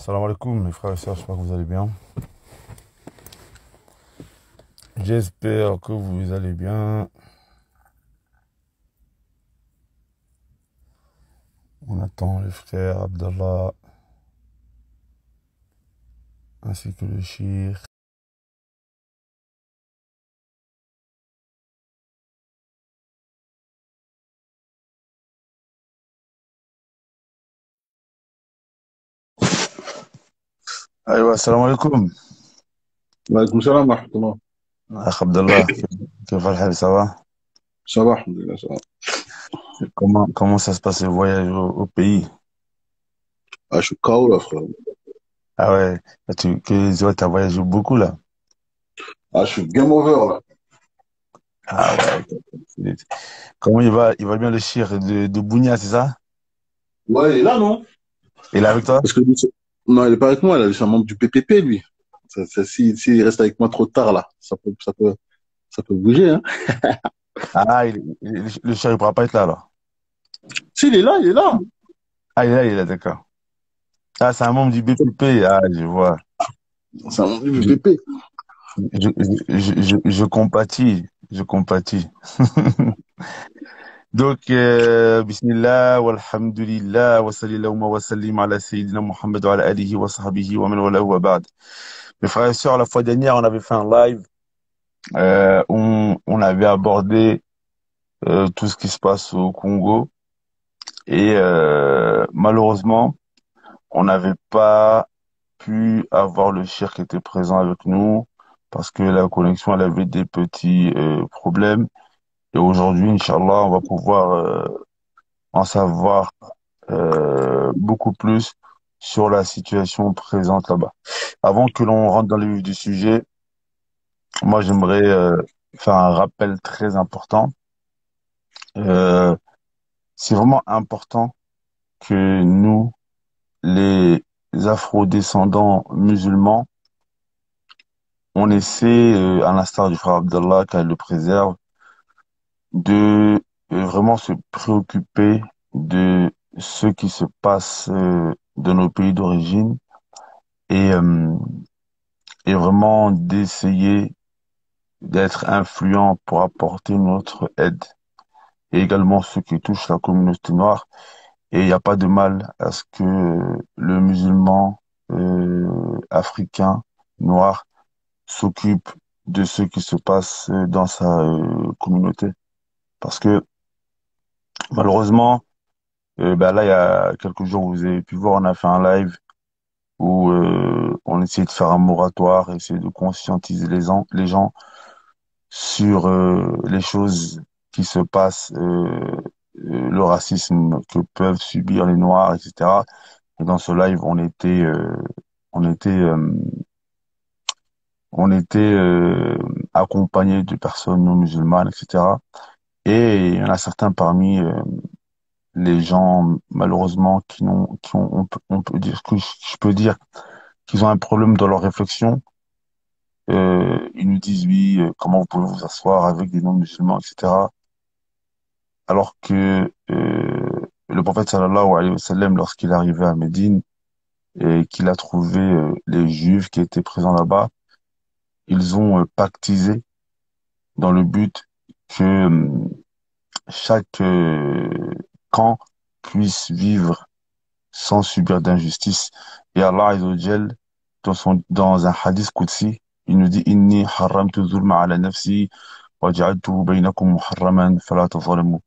Salam alaikum, mes frères et sœurs, j'espère que vous allez bien. J'espère que vous allez bien. On attend le frère Abdallah ainsi que le shir. Aïwa, salam alaikum. وعليكم السلام ورحمة الله. Akh Abdallah, كيف الحال, ça va? صباح الحمد لله صباح. Comment ça se passe le voyage au pays? Je suis KO là, frère. Ah ouais, ouais, t'as voyagé beaucoup là. Je suis game over là. Ah ouais. Comment il va? Il va bien le shir de Bounia, c'est ça? Ouais, il est là, non? Il est avec toi? Parce que non, il est pas avec moi, là. C'est un membre du PPP, lui. S'il reste avec moi trop tard, là, ça peut bouger, hein. Ah, le shir, il pourra pas être là alors. S'il est là, il est là. Ah, il est là, d'accord. Ah, c'est un membre du BPP. Ah, je vois. C'est un membre du PPP. Je compatis, je compatis. Donc, bismillah, walhamdulillah, wa sallallahu wa sallim ala sayyidina Muhammad wa ala alihi wa sahbihi wa man wala wa ba'd. Mes frères et sœurs, la fois dernière, on avait fait un live, on avait abordé tout ce qui se passe au Congo et malheureusement, on n'avait pas pu avoir le cheikh qui était présent avec nous parce que la connexion, elle avait des petits problèmes. Et aujourd'hui, Inch'Allah, on va pouvoir en savoir beaucoup plus sur la situation présente là-bas. Avant que l'on rentre dans le vif du sujet, moi, j'aimerais faire un rappel très important. Euh, c'est vraiment important que nous, les afro-descendants musulmans, on essaie, à l'instar du frère Abdallah, qu'elle le préserve, de vraiment se préoccuper de ce qui se passe dans nos pays d'origine et, euh, et vraiment d'essayer d'être influent pour apporter notre aide et également ce qui touche la communauté noire. Et il n'y a pas de mal à ce que le musulman africain noir s'occupe de ce qui se passe dans sa communauté. Parce que malheureusement, ben là, il y a quelques jours, vous avez pu voir, on a fait un live où on essayait de faire un moratoire, essayer de conscientiser les gens sur les choses qui se passent, le racisme que peuvent subir les Noirs, etc. Et dans ce live, on était, euh, on était accompagné de personnes non musulmanes, etc. Et il y en a certains parmi les gens, malheureusement, on peut dire, ce que je peux dire, qu'ils ont un problème dans leur réflexion. Ils nous disent, oui, comment vous pouvez vous asseoir avec des non-musulmans, etc. Alors que le prophète sallallahu alayhi wa sallam, lorsqu'il est arrivé à Médine et qu'il a trouvé les Juifs qui étaient présents là-bas, ils ont pactisé dans le but que chaque camp puisse vivre sans subir d'injustice. Et Allah Azza wa Jal, dans un hadith qudsi, il nous dit, Inni haramtu zulma ala nafsi wa ja'altuhu baynakum muharraman fala tazalamu.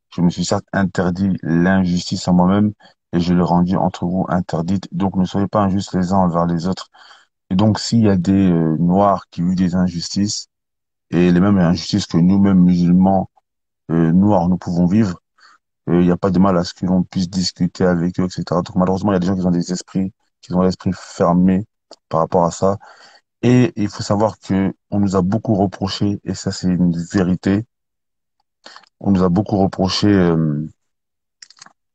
Je me suis certes interdit l'injustice à moi-même et je l'ai rendu entre vous interdite. Donc ne soyez pas injustes les uns envers les autres. Et donc s'il y a des noirs qui vivent des injustices et les mêmes injustices que nous-mêmes musulmans noirs nous pouvons vivre, il n'y a pas de mal à ce que l'on puisse discuter avec eux, etc. Donc malheureusement il y a des gens qui ont l'esprit fermé par rapport à ça. Et il faut savoir que on nous a beaucoup reproché, et ça c'est une vérité, on nous a beaucoup reproché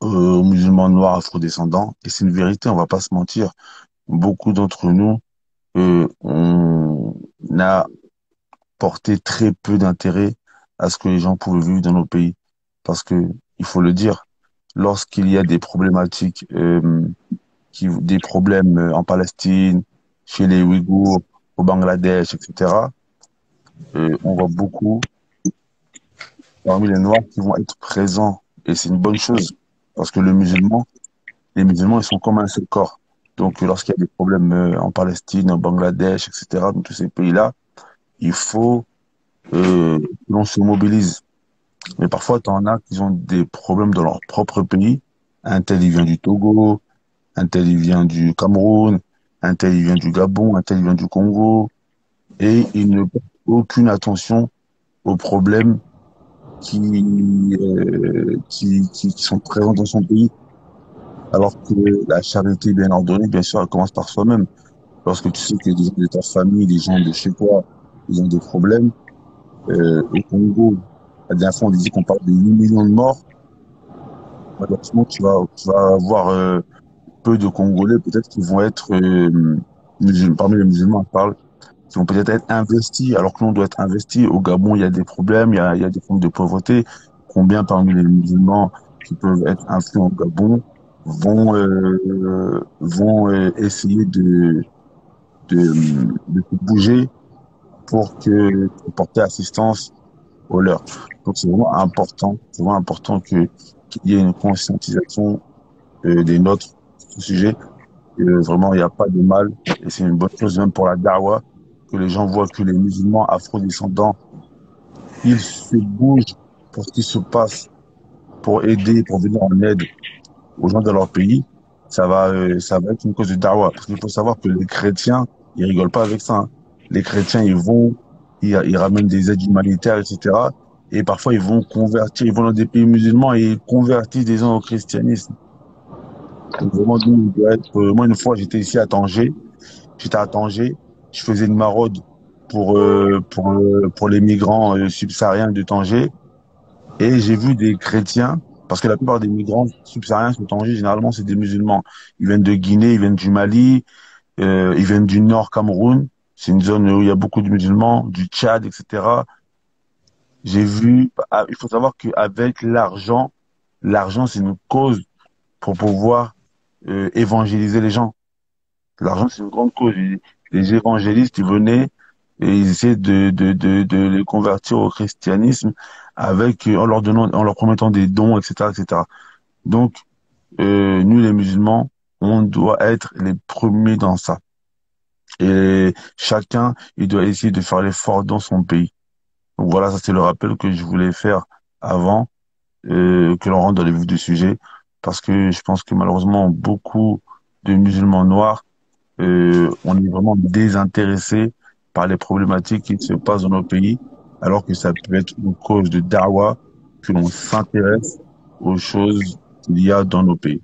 aux musulmans noirs afrodescendants. Et c'est une vérité, on va pas se mentir. Beaucoup d'entre nous, on a porté très peu d'intérêt à ce que les gens pouvaient vivre dans nos pays. Parce que, il faut le dire, lorsqu'il y a des problématiques des problèmes en Palestine, chez les Ouïghours, au Bangladesh, etc., on voit beaucoup parmi les Noirs qui vont être présents. Et c'est une bonne chose, parce que les musulmans, ils sont comme un seul corps. Donc, lorsqu'il y a des problèmes en Palestine, au Bangladesh, etc., dans tous ces pays-là, il faut que l'on se mobilise. Mais parfois, tu en as qui ont des problèmes dans leur propre pays. Un tel, il vient du Togo, un tel, il vient du Cameroun, un tel, il vient du Gabon, un tel, il vient du Congo, et ils ne portent aucune attention aux problèmes qui sont présents dans son pays. Alors que la charité bien ordonnée, bien sûr, elle commence par soi-même. Lorsque tu sais que des gens de ta famille, des gens de chez toi, ils ont des problèmes, au Congo, la dernière fois, on disait qu'on parle de 8 millions de morts. Malheureusement, tu vas avoir peu de Congolais, peut-être, qui vont être, parmi les musulmans, je parle, qui vont peut-être être investis, alors que l'on doit être investi. Au Gabon, il y a des problèmes, il y a des problèmes de pauvreté. Combien parmi les musulmans qui peuvent être influents au Gabon vont essayer de se bouger pour porter assistance aux leurs. Donc c'est vraiment important qu'il y ait une conscientisation des nôtres sur ce sujet. Et, vraiment, il n'y a pas de mal, et c'est une bonne chose même pour la dawa, que les gens voient que les musulmans afro-descendants, ils se bougent pour ce qui se passe, pour aider, pour venir en aide aux gens de leur pays. Ça va être une cause de dawa. Parce qu'il faut savoir que les chrétiens, ils rigolent pas avec ça, hein. Les chrétiens, ils ramènent des aides humanitaires, etc. Et parfois, ils vont dans des pays musulmans et ils convertissent des gens au christianisme. Donc vraiment, nous, on doit être, moi, une fois, j'étais à Tanger, je faisais une maraude pour les migrants subsahariens de Tanger, et j'ai vu des chrétiens, parce que la plupart des migrants subsahariens sur Tanger, généralement, c'est des musulmans. Ils viennent de Guinée, ils viennent du Mali, ils viennent du Nord Cameroun. C'est une zone où il y a beaucoup de musulmans, du Tchad, etc. Il faut savoir qu'avec l'argent, c'est une cause pour pouvoir évangéliser les gens. L'argent, c'est une grande cause. Les évangélistes, ils venaient et ils essayaient de les convertir au christianisme en leur promettant des dons, etc., etc. Donc, nous, les musulmans, on doit être les premiers dans ça. Et chacun, il doit essayer de faire l'effort dans son pays. Donc voilà, ça c'est le rappel que je voulais faire avant que l'on rentre dans les vifs du sujet, parce que je pense que malheureusement, beaucoup de musulmans noirs, on est vraiment désintéressé par les problématiques qui se passent dans nos pays, alors que ça peut être une cause de dawa que l'on s'intéresse aux choses qu'il y a dans nos pays.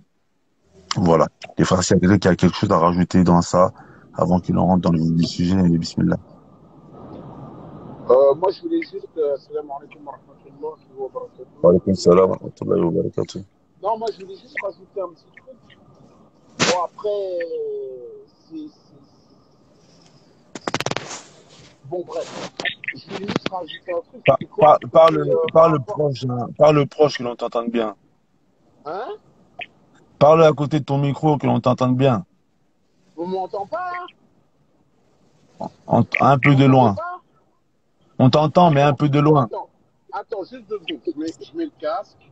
Voilà. Les frères, s'il y a quelqu'un qui a quelque chose à rajouter dans ça, avant qu'il en rentre dans le vif du sujet, bismillah. Moi, je voulais juste. Salam alaikum wa rahmatullahi wa Wa barakatuh. alaykum salam wa rahmatullahi wa barakatuh. Non, moi, je voulais juste rajouter un petit truc. Bon, après, bon, bref. Je voulais juste rajouter un truc. Par- C'est quoi? C'est que par parle rapport. proche, hein. Parle proche que l'on t'entende bien. Hein? Parle à côté de ton micro que l'on t'entende bien. Vous m'entendez pas, là? Un Vous peu de m'entendez loin. pas? On t'entend, mais un Attends, peu de loin. attends. Attends, juste 2 secondes. Je mets le casque.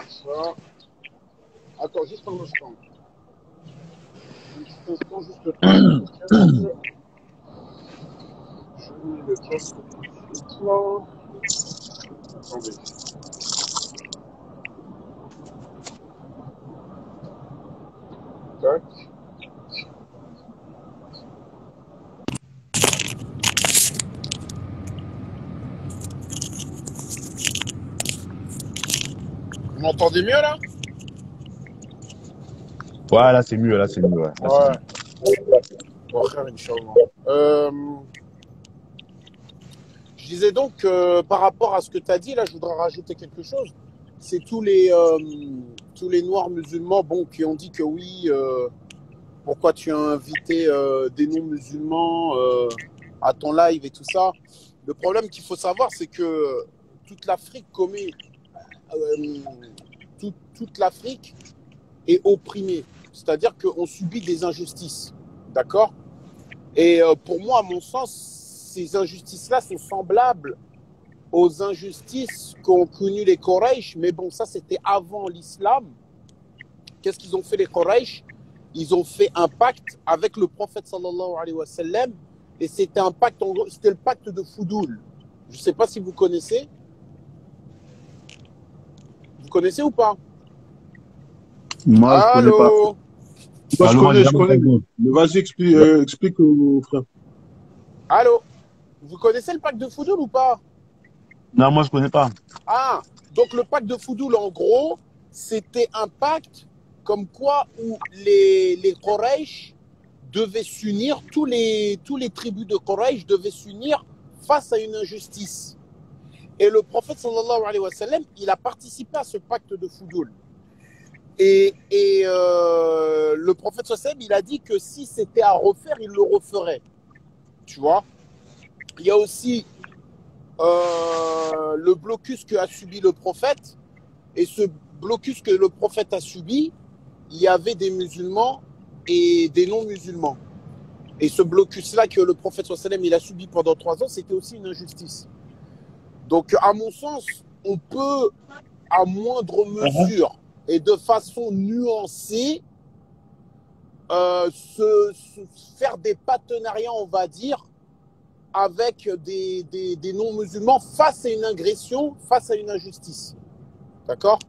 Ça. Attends, juste un instant. Un petit instant, juste le temps de mettre le casque. Je mets le casque tout de suite, là. Attendez. Tac. Vous m'entendez mieux, là? Ouais, là c'est mieux, là c'est mieux. Ouais. Là, c'est Ouais. mieux. Bon, frère, Inch'Allah. Je disais donc que par rapport à ce que tu as dit, là, je voudrais rajouter quelque chose. C'est tous les noirs musulmans bon, qui ont dit que oui, pourquoi tu as invité des non-musulmans à ton live et tout ça. Le problème qu'il faut savoir, c'est que toute l'Afrique commet, toute l'Afrique est opprimée. c'est-à-dire qu'on subit des injustices. D'accord? Et pour moi, à mon sens, ces injustices-là sont semblables aux injustices qu'ont connues les Quraysh. Mais bon, ça, c'était avant l'islam. Qu'est-ce qu'ils ont fait, les Quraysh? Ils ont fait un pacte avec le prophète sallallahu alayhi wa sallam. Et c'était un pacte, en gros, c'était le pacte de Foudoul. Je ne sais pas si vous connaissez. Vous connaissez ou pas? Moi, je connais pas. Allô? Moi, Allô, moi, j'ai je jamais connais. entendu. Mais vas-y, explique, explique frère. Allô? Vous connaissez le pacte de Foudoul ou pas? Non, moi, je connais pas. Ah, donc le pacte de Foudoul, en gros, c'était un pacte comme quoi où les Quraysh devaient s'unir, tous les tribus de Quraysh devaient s'unir face à une injustice. Et le prophète sallallahu alayhi wa sallam, il a participé à ce pacte de Foudoul. Et le prophète sallallahu alayhi wa sallam, il a dit que si c'était à refaire, il le referait. Tu vois? Il y a aussi le blocus que a subi le prophète. Et ce blocus que le prophète a subi, il y avait des musulmans et des non-musulmans. Et ce blocus-là que le prophète sallallahu alayhi wa sallam, il a subi pendant 3 ans, c'était aussi une injustice. Donc, à mon sens, on peut, à moindre mesure et de façon nuancée, faire des partenariats, on va dire, avec des non-musulmans face à une agression, face à une injustice. D'accord?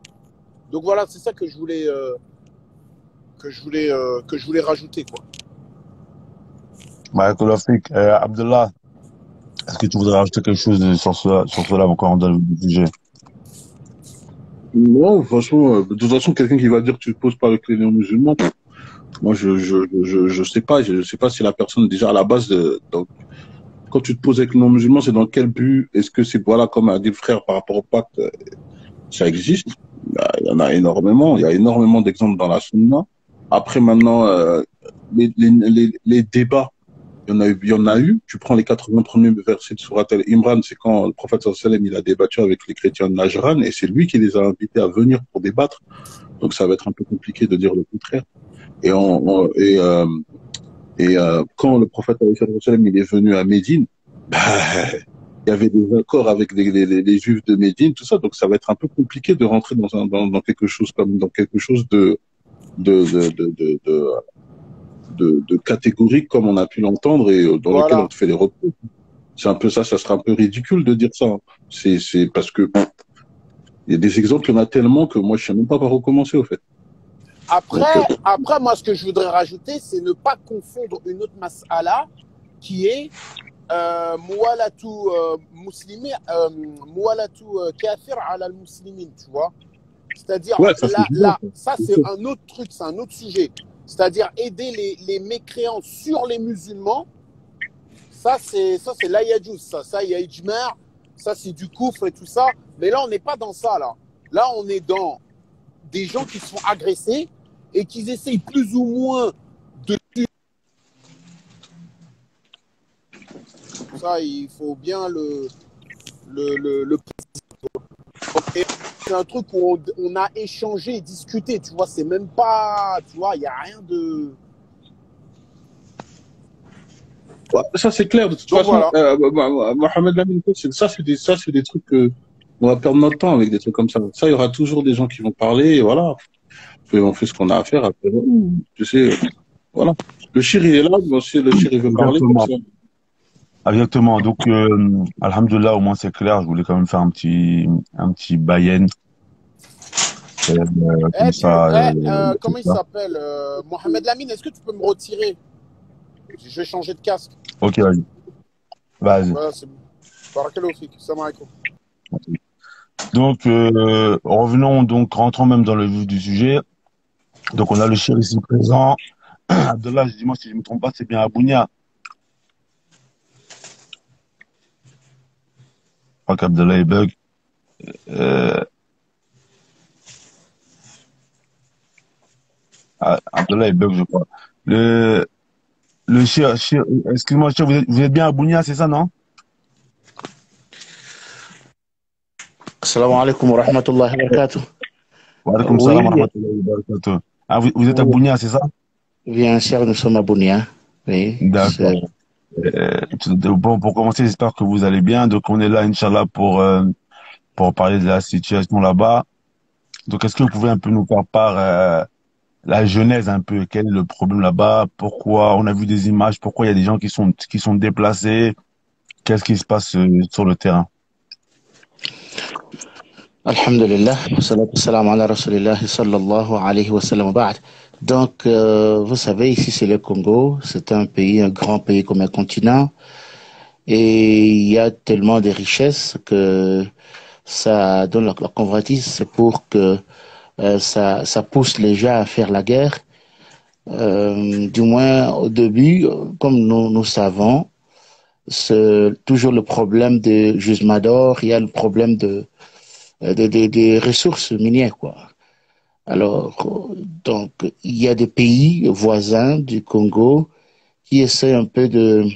Donc voilà, c'est ça que je voulais rajouter, quoi. Barakallahu-fik. Abdullah, est-ce que tu voudrais rajouter quelque chose sur cela encore dans le sujet? Non, franchement, de toute façon, quelqu'un qui va dire que tu ne te poses pas avec les non-musulmans, moi, je sais pas. Je sais pas si la personne, déjà, à la base, donc, quand tu te poses avec les non-musulmans, c'est dans quel but? Est-ce que c'est, voilà, comme a dit le frère par rapport au pacte, ça existe? Bah, il y en a énormément. Il y a énormément d'exemples dans la sunna. Après, maintenant, les débats, il y en a eu. Tu prends les 80 premiers versets de Surat al-Imran, c'est quand le prophète sallallahu alayhi wa sallam, il a débattu avec les chrétiens de Najran, et c'est lui qui les a invités à venir pour débattre. Donc ça va être un peu compliqué de dire le contraire. Et quand le prophète sallallahu alayhi wa sallam, il est venu à Médine, bah, il y avait des accords avec les juifs de Médine, tout ça. Donc ça va être un peu compliqué de rentrer dans quelque chose comme dans quelque chose de catégorique comme on a pu l'entendre et dans lequel Voilà. on te fait les repos. C'est un peu ça, ça sera un peu ridicule de dire ça. C'est parce que il y a des exemples, il y en a tellement que moi je sais même pas par où commencer au fait. Après, Donc, après, moi, ce que je voudrais rajouter, c'est ne pas confondre une autre mas'ala qui est muwalatu muslimi, muwalatu kafir ala al-muslimin, tu vois. C'est-à-dire, ouais, ça c'est là, bien. ça c'est un autre truc, c'est un autre sujet. C'est-à-dire aider les mécréants sur les musulmans, ça c'est l'ayadjous, ça il y a ijma', ça c'est du koufr et tout ça. Mais là, on n'est pas dans ça, là. Là, on est dans des gens qui se font agresser et qui essayent plus ou moins de... Ça, il faut bien le et c'est un truc où on a échangé et discuté, tu vois, c'est même pas, tu vois, il n'y a rien de... Ouais, ça c'est clair. De toute Donc façon, voilà. Mohamed Lamine, ça c'est des trucs que on va perdre notre temps avec des trucs comme ça. Ça, il y aura toujours des gens qui vont parler et voilà. On fait ce qu'on a à faire. Après, tu sais, voilà. Le shir il est là, bon, si le shir il veut parler, comme Exactement. ça. Exactement. Donc, alhamdoulilah, au moins c'est clair. Je voulais quand même faire un petit bayen. Comme ça, Comment il s'appelle Mohamed Lamine, est-ce que tu peux me retirer? Je vais changer de casque. ok, vas-y. Vas-y. Voilà, c'est bon. Barakallahu fik. Salam alaikum. Donc, revenons donc, rentrons même dans le vif du sujet. Donc, on a le shir ici présent. Abdallah, dis-moi si je ne me trompe pas, c'est bien Abounia. Je crois qu'Abdallah est bug. Abdallah est bug, je crois. Le shir, excuse-moi, shir, vous êtes bien Abounia, c'est ça, non? Assalamu alaikum wa rahmatullahi wa barakatuh. Wa alaykoum Oui, salam wa rahmatullahi wa barakatuh. Ah, vous êtes à Oui, Bounia, c'est ça? bien sûr, nous sommes à Bounia. Oui, D'accord. Bon, pour commencer, j'espère que vous allez bien. Donc, on est là, Inch'Allah, pour parler de la situation là-bas. Donc, est-ce que vous pouvez un peu nous faire part, la genèse un peu, quel est le problème là-bas? Pourquoi on a vu des images? Pourquoi il y a des gens qui sont déplacés? Qu'est-ce qui se passe sur le terrain? Alhamdulillah, salatu salam ala rasulillah sallallahu alayhi wa sallam wa ba'd. Donc, vous savez, ici c'est le Congo, c'est un pays, un grand pays comme un continent, et il y a tellement de richesses que ça donne la convoitise, c'est pour que ça pousse les gens à faire la guerre. Du moins au début, comme nous savons, c'est toujours le problème de gisement d'or, il y a le problème des ressources minières, quoi. Alors, donc, il y a des pays voisins du Congo qui essaient un peu de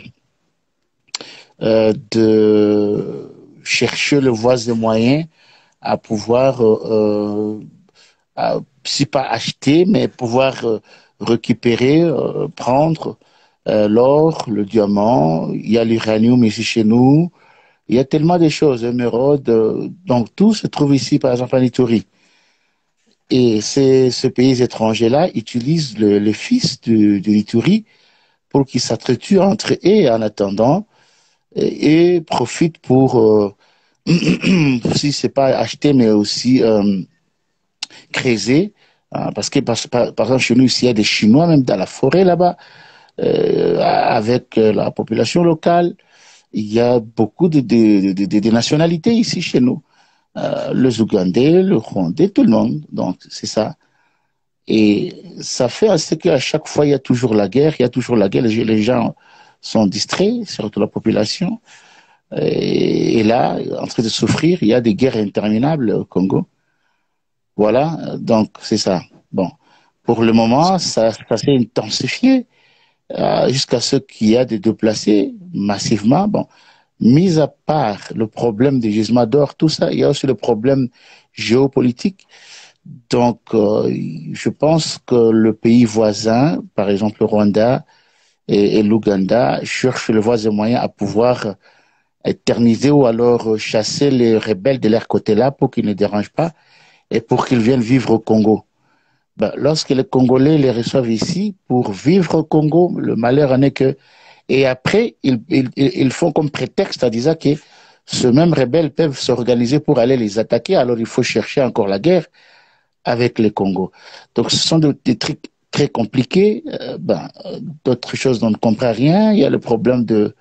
chercher le voie des moyens à pouvoir, si pas acheter, mais pouvoir récupérer, prendre l'or, le diamant, il y a l'uranium ici chez nous, il y a tellement de choses, émeraude, donc tout se trouve ici, par exemple, en Ituri. Et ces pays étrangers-là utilisent le fils de l'Ituri pour qu'ils s'entretuent entre eux en attendant et profitent pour, si c'est pas acheter, mais aussi creuser. Hein, parce que, par exemple, chez nous, ici, il y a des Chinois, même dans la forêt là-bas, avec la population locale. Il y a beaucoup de nationalités ici chez nous. Les Ougandais, le Rwandais, tout le monde. Donc, c'est ça. Et ça fait à ce qu'à chaque fois, il y a toujours la guerre, il y a toujours la guerre, les gens sont distraits, surtout la population. Et là, en train de souffrir, il y a des guerres interminables au Congo. Voilà, donc c'est ça. Bon, pour le moment, ça s'est intensifié jusqu'à ce qu'il y a des déplacés massivement. Bon, mis à part le problème des gisements d'or, tout ça, il y a aussi le problème géopolitique. Donc, je pense que le pays voisin, par exemple le Rwanda et l'Ouganda, cherchent le voisin moyen à pouvoir éterniser ou alors chasser les rebelles de leur côté-là pour qu'ils ne dérangent pas et pour qu'ils viennent vivre au Congo. Ben, lorsque les Congolais les reçoivent ici pour vivre au Congo, le malheur en est que... Et après, ils font comme prétexte en disant que ce même rebelles peuvent s'organiser pour aller les attaquer, alors il faut chercher encore la guerre avec les Congo. Donc ce sont des trucs très compliqués. D'autres choses dont on ne comprend rien. Il y a le problème de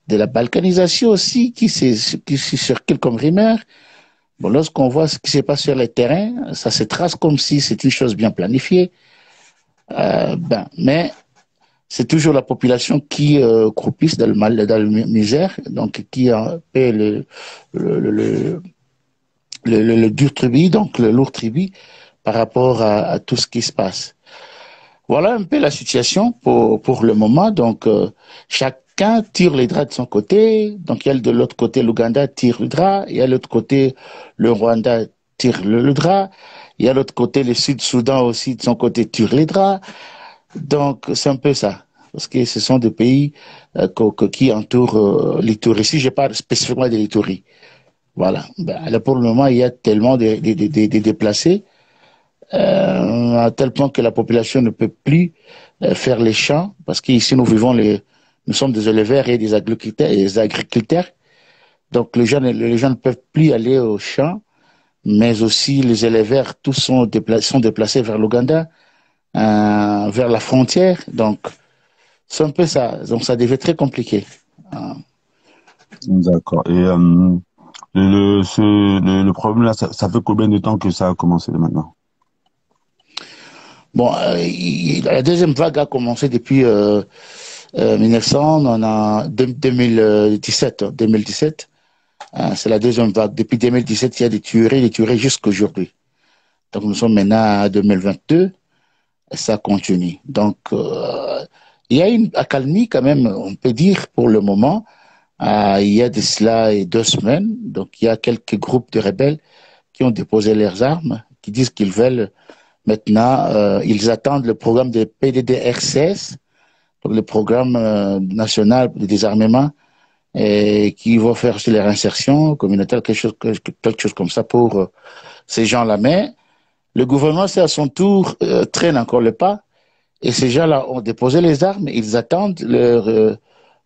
la balkanisation aussi qui circule comme rumeur. Bon, lorsqu'on voit ce qui se passe sur le terrain, ça se trace comme si c'était une chose bien planifiée. Mais c'est toujours la population qui croupisse dans le mal, dans la misère, donc qui paie le, le dur tribut, donc le lourd tribut par rapport à tout ce qui se passe. Voilà un peu la situation pour le moment. Donc, chacun tire les draps de son côté. Donc, il y a de l'autre côté, l'Ouganda tire le drap. Il y a de l'autre côté, le Rwanda tire le drap. Il y a de l'autre côté, le Sud-Soudan aussi, de son côté, tire les draps. Donc, c'est un peu ça. Parce que ce sont des pays qui entourent l'Itourie. Si je parle spécifiquement de l'Itourie. Voilà. Ben, là, pour le moment, il y a tellement de déplacés à tel point que la population ne peut plus faire les champs, parce qu'ici nous sommes des éleveurs et des agriculteurs, donc les gens ne peuvent plus aller aux champs, mais aussi les éleveurs, tous sont déplacés vers l'Ouganda, vers la frontière, donc c'est un peu ça, donc ça devient très compliqué. Euh, D'accord. Et le problème là, ça fait combien de temps que ça a commencé maintenant? Bon, la deuxième vague a commencé depuis 1900, on a 2017, 2017. C'est la deuxième vague. Depuis 2017, il y a des tueries jusqu'à aujourd'hui. Donc nous sommes maintenant à 2022 et ça continue. Donc il y a une accalmie quand même, on peut dire pour le moment. Il y a de cela 2 semaines, donc il y a quelques groupes de rebelles qui ont déposé leurs armes, qui disent qu'ils veulent Maintenant, ils attendent le programme de PDDRCS, donc le programme national de désarmement, et qui vont faire sur les réinsertions communautaires, quelque chose comme ça pour ces gens-là. Mais le gouvernement, c'est à son tour, traîne encore le pas, et ces gens-là ont déposé les armes, ils attendent leur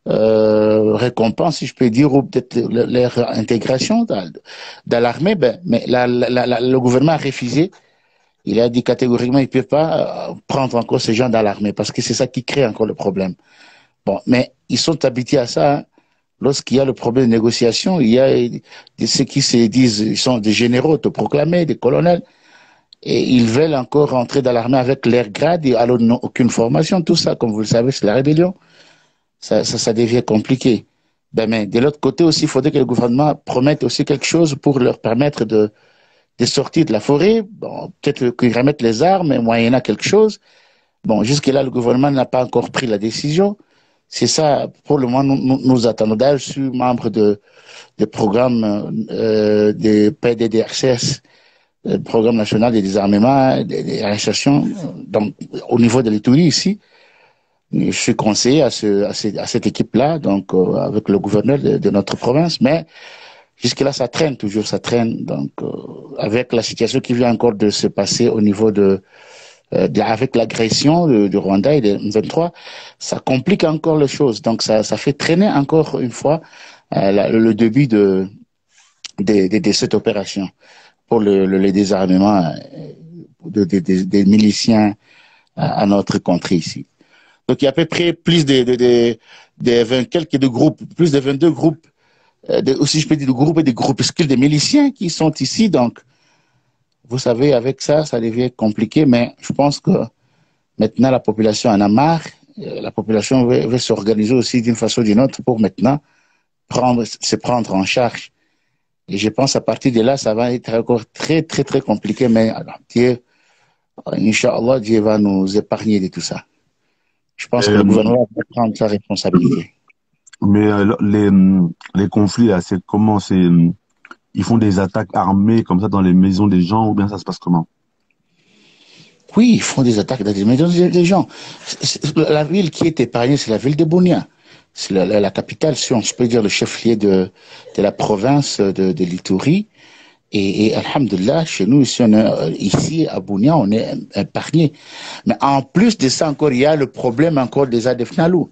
récompense, si je peux dire, ou peut-être leur intégration dans l'armée. Ben, mais le gouvernement a refusé. Il a dit catégoriquement qu'il ne peut pas prendre encore ces gens dans l'armée parce que c'est ça qui crée encore le problème. Bon, mais ils sont habitués à ça. Hein. Lorsqu'il y a le problème de négociation, il y a ceux qui se disent, ils sont des généraux autoproclamés, des colonels, et ils veulent encore rentrer dans l'armée avec leur grade et alors n'ont aucune formation. Tout ça, comme vous le savez, c'est la rébellion. Ça devient compliqué. Ben, mais de l'autre côté aussi, il faudrait que le gouvernement promette aussi quelque chose pour leur permettre de sortir de la forêt. Bon, peut-être qu'ils remettent les armes, moyennant quelque chose. Bon, jusque-là, le gouvernement n'a pas encore pris la décision. C'est ça, pour le moment, nous attendons. D'ailleurs, je suis membre de programme de PDDRCS, le programme national de désarmement, des réinsertions, donc au niveau de l'Itourie ici. Je suis conseiller à cette équipe-là, donc avec le gouverneur de notre province, mais jusque-là, ça traîne toujours, ça traîne. Donc, avec la situation qui vient encore de se passer au niveau avec l'agression du Rwanda et des M23, ça complique encore les choses. Donc, ça fait traîner encore une fois le début de cette opération pour le désarmement des miliciens à notre contrée ici. Donc, il y a à peu près plus de 20 quelques de groupes, plus de 22 groupes, aussi je peux dire de groupes et des groupuscules de miliciens qui sont ici. Donc, vous savez, avec ça, ça devient compliqué, mais je pense que maintenant, la population en a marre. La population veut s'organiser aussi d'une façon ou d'une autre pour maintenant se prendre en charge. Et je pense à partir de là, ça va être encore très, très, très compliqué, mais alors, Dieu, Inch'Allah, Dieu va nous épargner de tout ça. Je pense que le gouvernement va prendre sa responsabilité. Mais les conflits, là, c'est comment? Ils font des attaques armées comme ça dans les maisons des gens ou bien ça se passe comment? Oui, ils font des attaques dans les maisons des gens. La ville qui est épargnée, c'est la ville de Bunia. C'est la capitale, si on peut dire, le chef-lieu de la province de l'Itourie. Et alhamdulillah, chez nous, ici à Bunia, on est épargné. Mais en plus de ça encore, il y a le problème encore des ADF Nalou.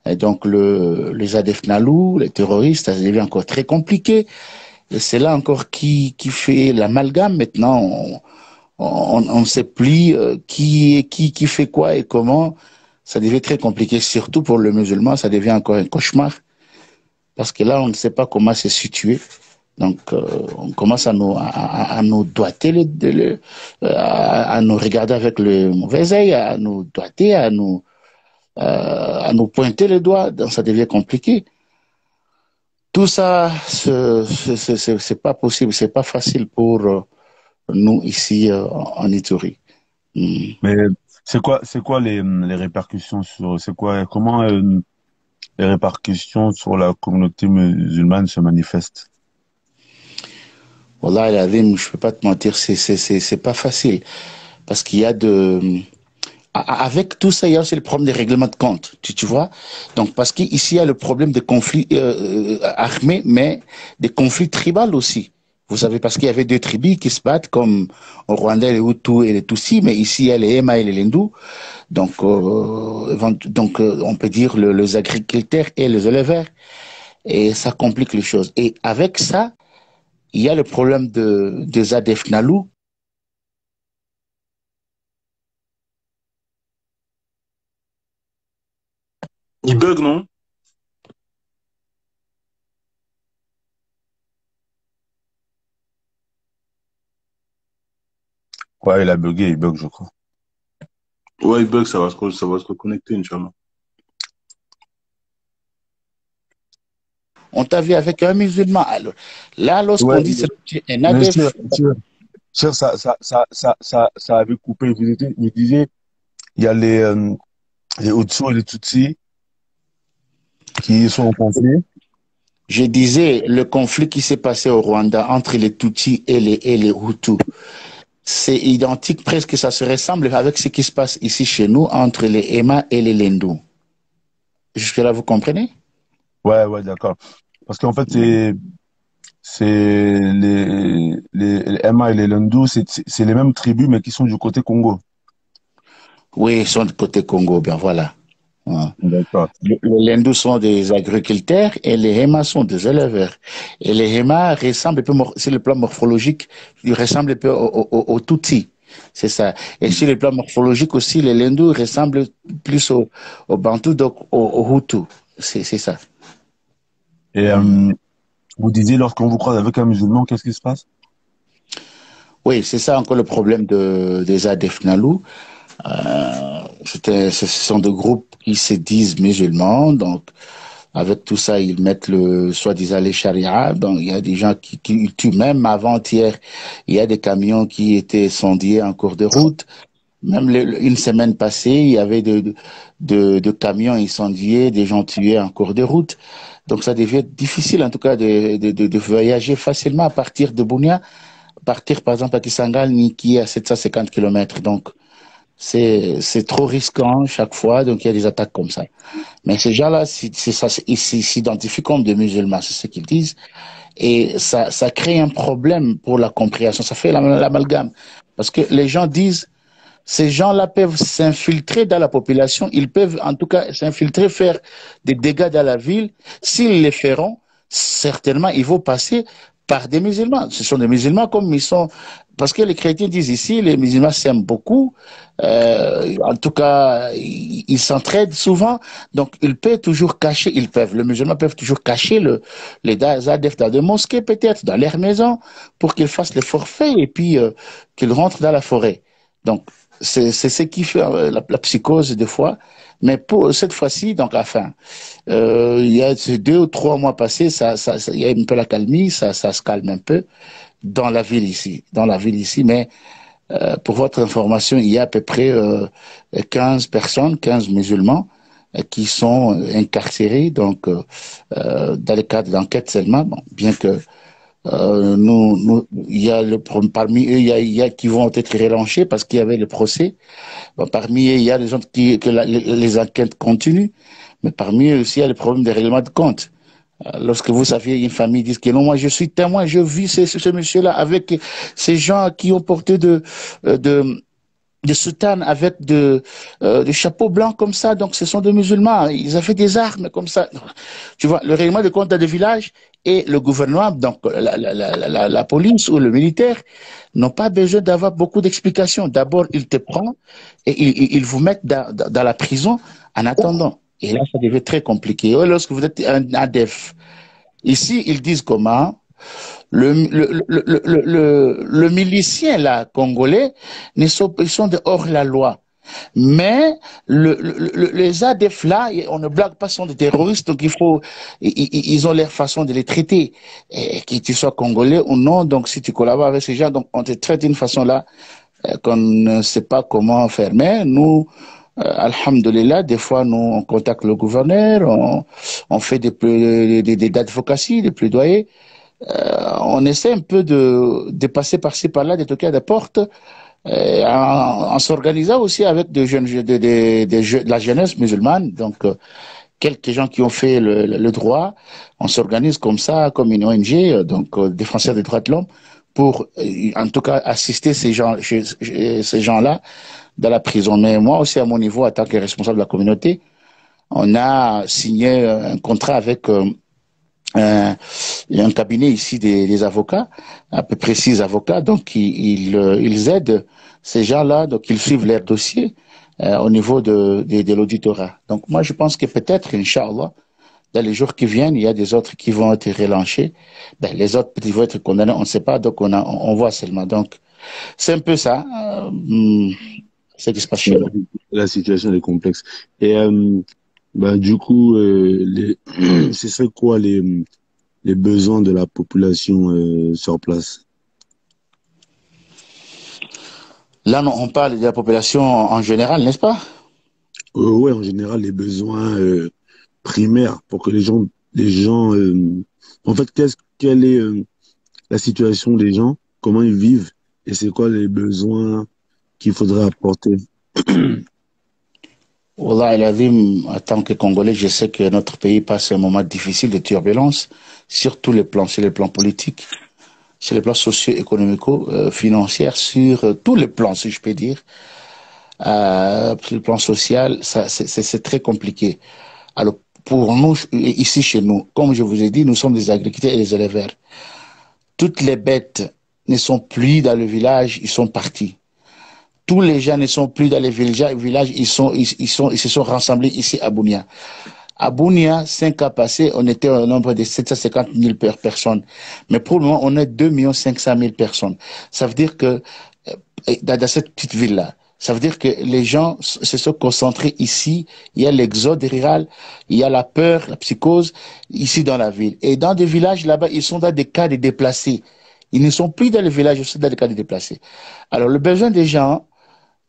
Et donc, les ADF Nalou, les terroristes, ça devient encore très compliqué. Et c'est là encore qui fait l'amalgame. Maintenant, on ne sait plus qui fait quoi et comment. Ça devient très compliqué, surtout pour le musulman, ça devient encore un cauchemar. Parce que là, on ne sait pas comment se situer. Donc, on commence à nous doiter, à nous regarder avec le mauvais œil, à nous doiter, à nous pointer les doigts. Donc, ça devient compliqué. Tout ça, c'est pas possible, c'est pas facile pour nous ici en Itourie. Mais c'est quoi les répercussions comment les répercussions sur la communauté musulmane se manifestent? Wallah, je peux pas te mentir, c'est pas facile. Parce qu'il y a avec tout ça, il y a aussi le problème des règlements de compte, tu vois. Donc, parce qu'ici, il y a le problème de conflits armés, mais des conflits tribaux aussi. Vous savez, parce qu'il y avait deux tribus qui se battent, comme au Rwanda, les Hutus et les Tutsis, mais ici, il y a les Hema et les Lindous. Donc, on peut dire les agriculteurs et les éleveurs. Et ça complique les choses. Et avec ça, il y a le problème des ADF Nalou. Il bug, non? Ouais, il bug, je crois. Ouais, il bug, ça va se reconnecter, Inch'Allah. On t'a vu avec un musulman. Alors, là, lorsqu'on Ouais, dit c'est un mais ADF, ça avait coupé. Je disais, il y a les Hutus et les Tutsis qui sont en conflit. je disais, le conflit qui s'est passé au Rwanda entre les Tutsis et les Hutus, c'est identique, presque ça se ressemble avec ce qui se passe ici chez nous entre les Hema et les Lendou. Jusque-là, vous comprenez? Ouais, ouais, d'accord. Parce qu'en fait, c'est les Emma et les Lendu, c'est les mêmes tribus, mais qui sont du côté Congo. Oui, ils sont du côté Congo, bien voilà. Ouais. D'accord. Les Lendou sont des agriculteurs et les Hema sont des éleveurs. Et les Hema ressemblent un peu, sur le plan morphologique, ils ressemblent un peu au Tutsi. C'est ça. Et sur le plan morphologique aussi, les Lendou ressemblent plus au Bantou, donc au Hutu. C'est ça. Et vous disiez, lorsqu'on vous croise avec un musulman, qu'est-ce qui se passe? Oui, c'est ça encore le problème des ADF Nalou. Ce sont des groupes qui se disent musulmans, donc avec tout ça, ils mettent le soi-disant les charia. Donc il y a des gens qui tuent même avant-hier. Il y a des camions qui étaient incendiés en cours de route. Même une semaine passée, il y avait de camions incendiés, des gens tués en cours de route. Donc ça devient difficile en tout cas de voyager facilement à partir de Bunia, partir par exemple à Kisangani qui est à 750 kilomètres. Donc c'est trop risquant chaque fois, donc il y a des attaques comme ça. Mais ces gens-là, ils s'identifient comme des musulmans, c'est ce qu'ils disent. Et ça crée un problème pour la compréhension, ça fait l'amalgame. Parce que les gens disent, ces gens-là peuvent s'infiltrer dans la population, ils peuvent en tout cas s'infiltrer, faire des dégâts dans la ville. S'ils les feront, certainement, ils vont passer par des musulmans. Ce sont des musulmans comme ils sont. Parce que les chrétiens disent ici, les musulmans s'aiment beaucoup. En tout cas, ils s'entraident souvent. Donc, ils peuvent toujours cacher, les musulmans peuvent toujours cacher les adeptes dans des mosquées, peut-être, dans leurs maisons, pour qu'ils fassent les forfaits et puis qu'ils rentrent dans la forêt. Donc, c'est ce qui fait la psychose des fois. Mais pour cette fois-ci, donc, enfin, il y a ces 2 ou 3 mois passés, il y a un peu la calmie, ça se calme un peu dans la ville ici, mais pour votre information, il y a à peu près 15 personnes, 15 musulmans qui sont incarcérés, donc dans le cadre d'enquête seulement, bon, bien que il y a parmi eux, il y a qui vont être relâchés parce qu'il y avait le procès. Bon, parmi eux, il y a des gens que les enquêtes continuent, mais parmi eux aussi, il y a le problème des règlements de compte. Lorsque vous savez, une famille dit que non, moi je suis témoin, je vis ce monsieur-là avec ces gens qui ont porté de, de soutanes avec de chapeaux blancs comme ça, donc ce sont des musulmans, ils avaient des armes comme ça. Tu vois, le règlement de compte dans des villages et le gouvernement, donc la police ou le militaire, n'ont pas besoin d'avoir beaucoup d'explications. D'abord, ils te prennent et ils vous mettent dans la prison en attendant. Et là, ça devient très compliqué. Lorsque vous êtes un ADEF, ici, ils disent comment le milicien là, congolais, ils sont de hors la loi. Mais les ADF là, on ne blague pas, sont des terroristes, donc ils ont leur façon de les traiter. Et que tu sois congolais ou non, donc si tu collabores avec ces gens, donc on te traite d'une façon là qu'on ne sait pas comment faire. Mais nous, alhamdulillah, des fois, nous, on contacte le gouverneur, on fait des advocacies, des plaidoyers. On essaie un peu de passer par-ci, par-là, de toquer à des portes, en s'organisant aussi avec des jeunes, de la jeunesse musulmane. Donc, quelques gens qui ont fait le droit, on s'organise comme ça, comme une ONG, donc défenseur des droits de l'homme, pour en tout cas assister ces gens-là dans la prison. Mais moi aussi, à mon niveau, en tant que responsable de la communauté, on a signé un contrat avec il y a un cabinet ici des avocats, à peu près 6 avocats, donc ils aident ces gens-là, donc ils suivent leurs dossiers au niveau de l'auditorat. Donc moi je pense que peut-être, Inch'Allah, dans les jours qui viennent, il y a des autres qui vont être relâchés. Ben, les autres ils vont être condamnés, on ne sait pas, donc on voit seulement. Donc c'est un peu ça, ce qui se passe chez nous. La situation est complexe. Et bah, du coup, ce serait quoi les besoins de la population sur place? Là, on parle de la population en général, n'est-ce pas? Ouais, en général, les besoins primaires pour que les gens, en fait, quelle est la situation des gens, comment ils vivent et c'est quoi les besoins qu'il faudrait apporter? Wallah el Azim, en tant que Congolais, je sais que notre pays passe un moment difficile de turbulence sur tous les plans, sur les plans politiques, sur les plans socio-économiques, financiers, sur tous les plans, si je peux dire. Sur le plan social, c'est très compliqué. Alors, pour nous, ici chez nous, comme je vous ai dit, nous sommes des agriculteurs et des éleveurs. Toutes les bêtes ne sont plus dans le village, ils sont partis. Tous les gens ne sont plus dans les villages, ils se sont rassemblés ici à Bunia. À Bunia, 5 ans passés, on était au nombre de 750 000 personnes. Mais pour le moment, on est 2 500 000 personnes. Ça veut dire que, dans cette petite ville-là, ça veut dire que les gens se sont concentrés ici. Il y a l'exode rural, il y a la peur, la psychose, ici dans la ville. Et dans des villages là-bas, ils sont dans des cas de déplacés. Ils ne sont plus dans les villages, ils sont dans des cas de déplacés. Alors, le besoin des gens,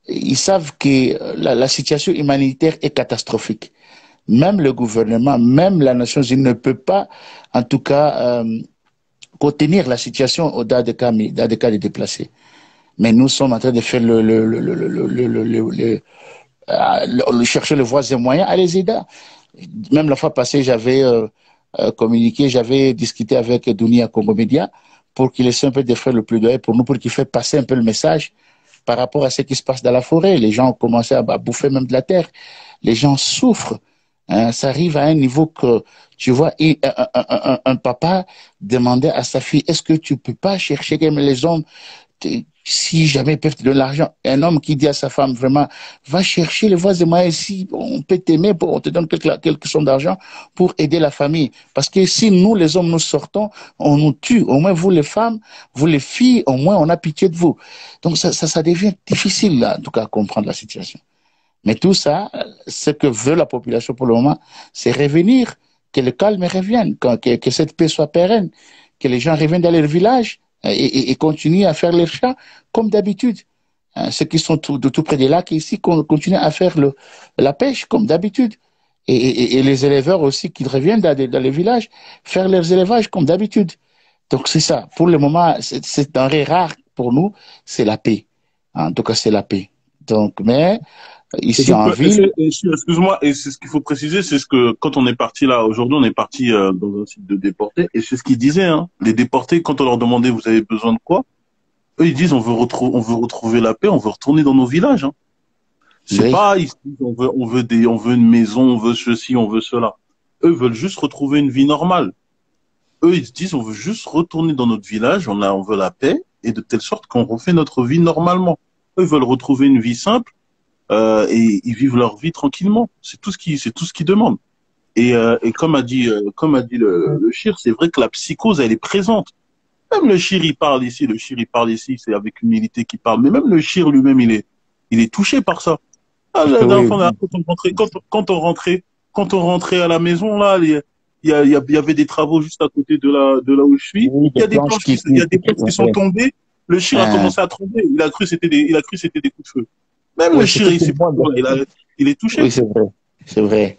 ils savent que la situation humanitaire est catastrophique. Même le gouvernement, même la Nations Unies ne peut pas, en tout cas, contenir la situation dans des cas de déplacés. Mais nous sommes en train de faire chercher les voies et moyens à les aider. Même la fois passée, j'avais communiqué, j'avais discuté avec Dunia Congo Média pour qu'il essaie un peu de faire le plaidoyer pour nous, pour qu'il fasse passer un peu le message par rapport à ce qui se passe dans la forêt. Les gens ont commencé à bouffer même de la terre. Les gens souffrent. Hein, ça arrive à un niveau que, tu vois, un papa demandait à sa fille, est-ce que tu peux pas chercher comme les hommes, si jamais ils peuvent te donner l'argent? Un homme qui dit à sa femme, vraiment, va chercher les voies et moyens, si on peut t'aimer, on te donne quelques sommes d'argent pour aider la famille. Parce que si nous, les hommes, nous sortons, on nous tue. Au moins, vous, les femmes, vous, les filles, au moins, on a pitié de vous. Donc, ça devient difficile, là, en tout cas, à comprendre la situation. Mais tout ça, ce que veut la population pour le moment, c'est revenir, que le calme revienne, que cette paix soit pérenne, que les gens reviennent dans leur village et continuent à faire leurs chats comme d'habitude. Ceux qui sont tout près des lacs ici continuent à faire la pêche comme d'habitude. Et les éleveurs aussi qui reviennent dans les villages faire leurs élevages comme d'habitude. Donc c'est ça. Pour le moment, c'est denrée rare pour nous, c'est la paix. En tout cas, c'est la paix. Donc, mais ici en ville. Excuse-moi, et c'est ce qu'il faut préciser, c'est ce que quand on est parti là, aujourd'hui on est parti dans un site de déportés, et c'est ce qu'ils disaient, hein. Les déportés, quand on leur demandait vous avez besoin de quoi, eux ils disent on veut retrouver la paix, on veut retourner dans nos villages, hein. C'est Oui. pas ici, on veut une maison, on veut ceci, on veut cela. Eux veulent juste retrouver une vie normale. Eux ils se disent on veut juste retourner dans notre village, on veut la paix, et de telle sorte qu'on refait notre vie normalement. Eux veulent retrouver une vie simple. Et ils vivent leur vie tranquillement. C'est tout ce qu'ils demandent. Et comme a dit le Chir, c'est vrai que la psychose, elle est présente. Même le Chir, il parle ici, c'est avec humilité qu'il parle. Mais même le Chir lui-même, il est touché par ça. Ah, la dernière Oui, fois, quand on rentrait à la maison, là, il y avait des travaux juste à côté de là où je suis. oui, Il y des a des planches planches qui. il y a des planches qui sont Oui, tombées. Le Chir a hein, commencé à trembler. Il a cru que c'était des coups de feu. Même le oui, c'est Chir, tout le monde. il est touché. Oui, c'est vrai. C'est vrai.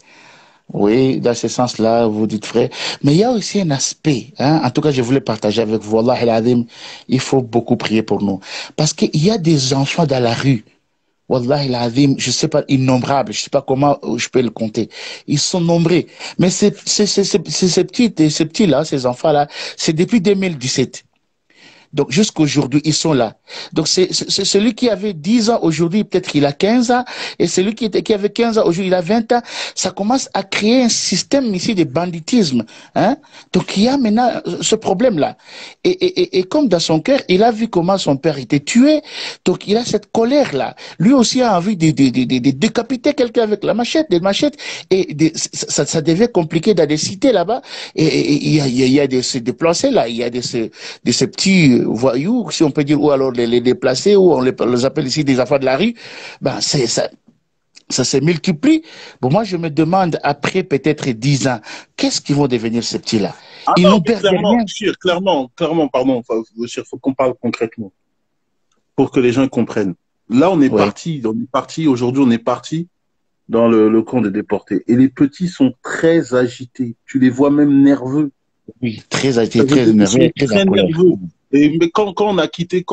Oui, dans ce sens-là, vous dites vrai. Mais il y a aussi un aspect, hein, en tout cas, je voulais partager avec vous. Allah el Azim, il faut beaucoup prier pour nous. Parce qu'il y a des enfants dans la rue. Wallah el Azim, je sais pas, innombrables. Je sais pas comment je peux le compter. Ils sont nombreux. Mais ces petits-là, ces enfants-là, c'est depuis 2017. Donc jusqu'aujourd'hui, ils sont là. Donc c'est celui qui avait 10 ans aujourd'hui, peut-être qu'il a 15 ans, et celui qui avait 15 ans aujourd'hui, il a 20 ans. Ça commence à créer un système ici de banditisme. Hein? Donc il y a maintenant ce problème-là. Et comme dans son cœur, il a vu comment son père était tué, donc il a cette colère-là. Lui aussi a envie de décapiter quelqu'un avec la machette, des machettes, et ça devient compliqué dans des cités là-bas. Et il y a des placés là, il y a ces petits voyous, si on peut dire, ou alors les déplacés, ou on les appelle ici des enfants de la rue, ben ça se multiplie. Bon, moi, je me demande, après peut-être 10 ans, qu'est-ce qu'ils vont devenir ces petits-là? Ah Ils non, n'ont mais perdu rien. clairement, pardon, enfin, Chir, faut qu'on parle concrètement pour que les gens comprennent. Là, Oui, aujourd'hui, on est parti dans le camp des déportés. Et les petits sont très agités. Tu les vois même nerveux. oui, très agité, Ça veut très dire qu'ils sont énervé, très en très colère. nerveux. Mais quand on a quitté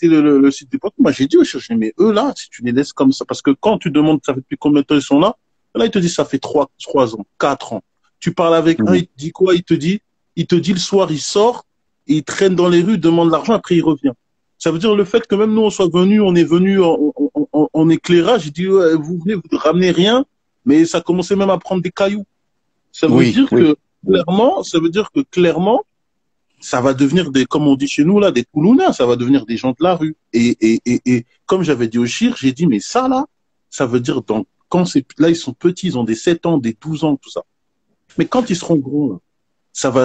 le site d'époque, moi j'ai dit aux chercheurs, mais eux là, si tu les laisses comme ça, parce que quand tu demandes ça fait depuis combien de temps ils sont là ils te disent ça fait 3 ans, 4 ans. Tu parles avec un, Mhm. il te dit quoi? Il te dit le soir, il sort, et il traîne dans les rues, demande l'argent, après il revient. Ça veut dire le fait que même nous on soit venus, on est venus en éclairage, il dit ouais, vous venez, vous ne ramenez rien, mais ça commençait même à prendre des cailloux. Ça veut Oui, dire oui. que clairement, ça va devenir des, comme on dit chez nous là, des Koulouna, ça va devenir des gens de la rue. Et comme j'avais dit au Chir, j'ai dit, mais ça là, ça veut dire là, ils sont petits, ils ont des 7 ans, des 12 ans, tout ça. Mais quand ils seront gros, là,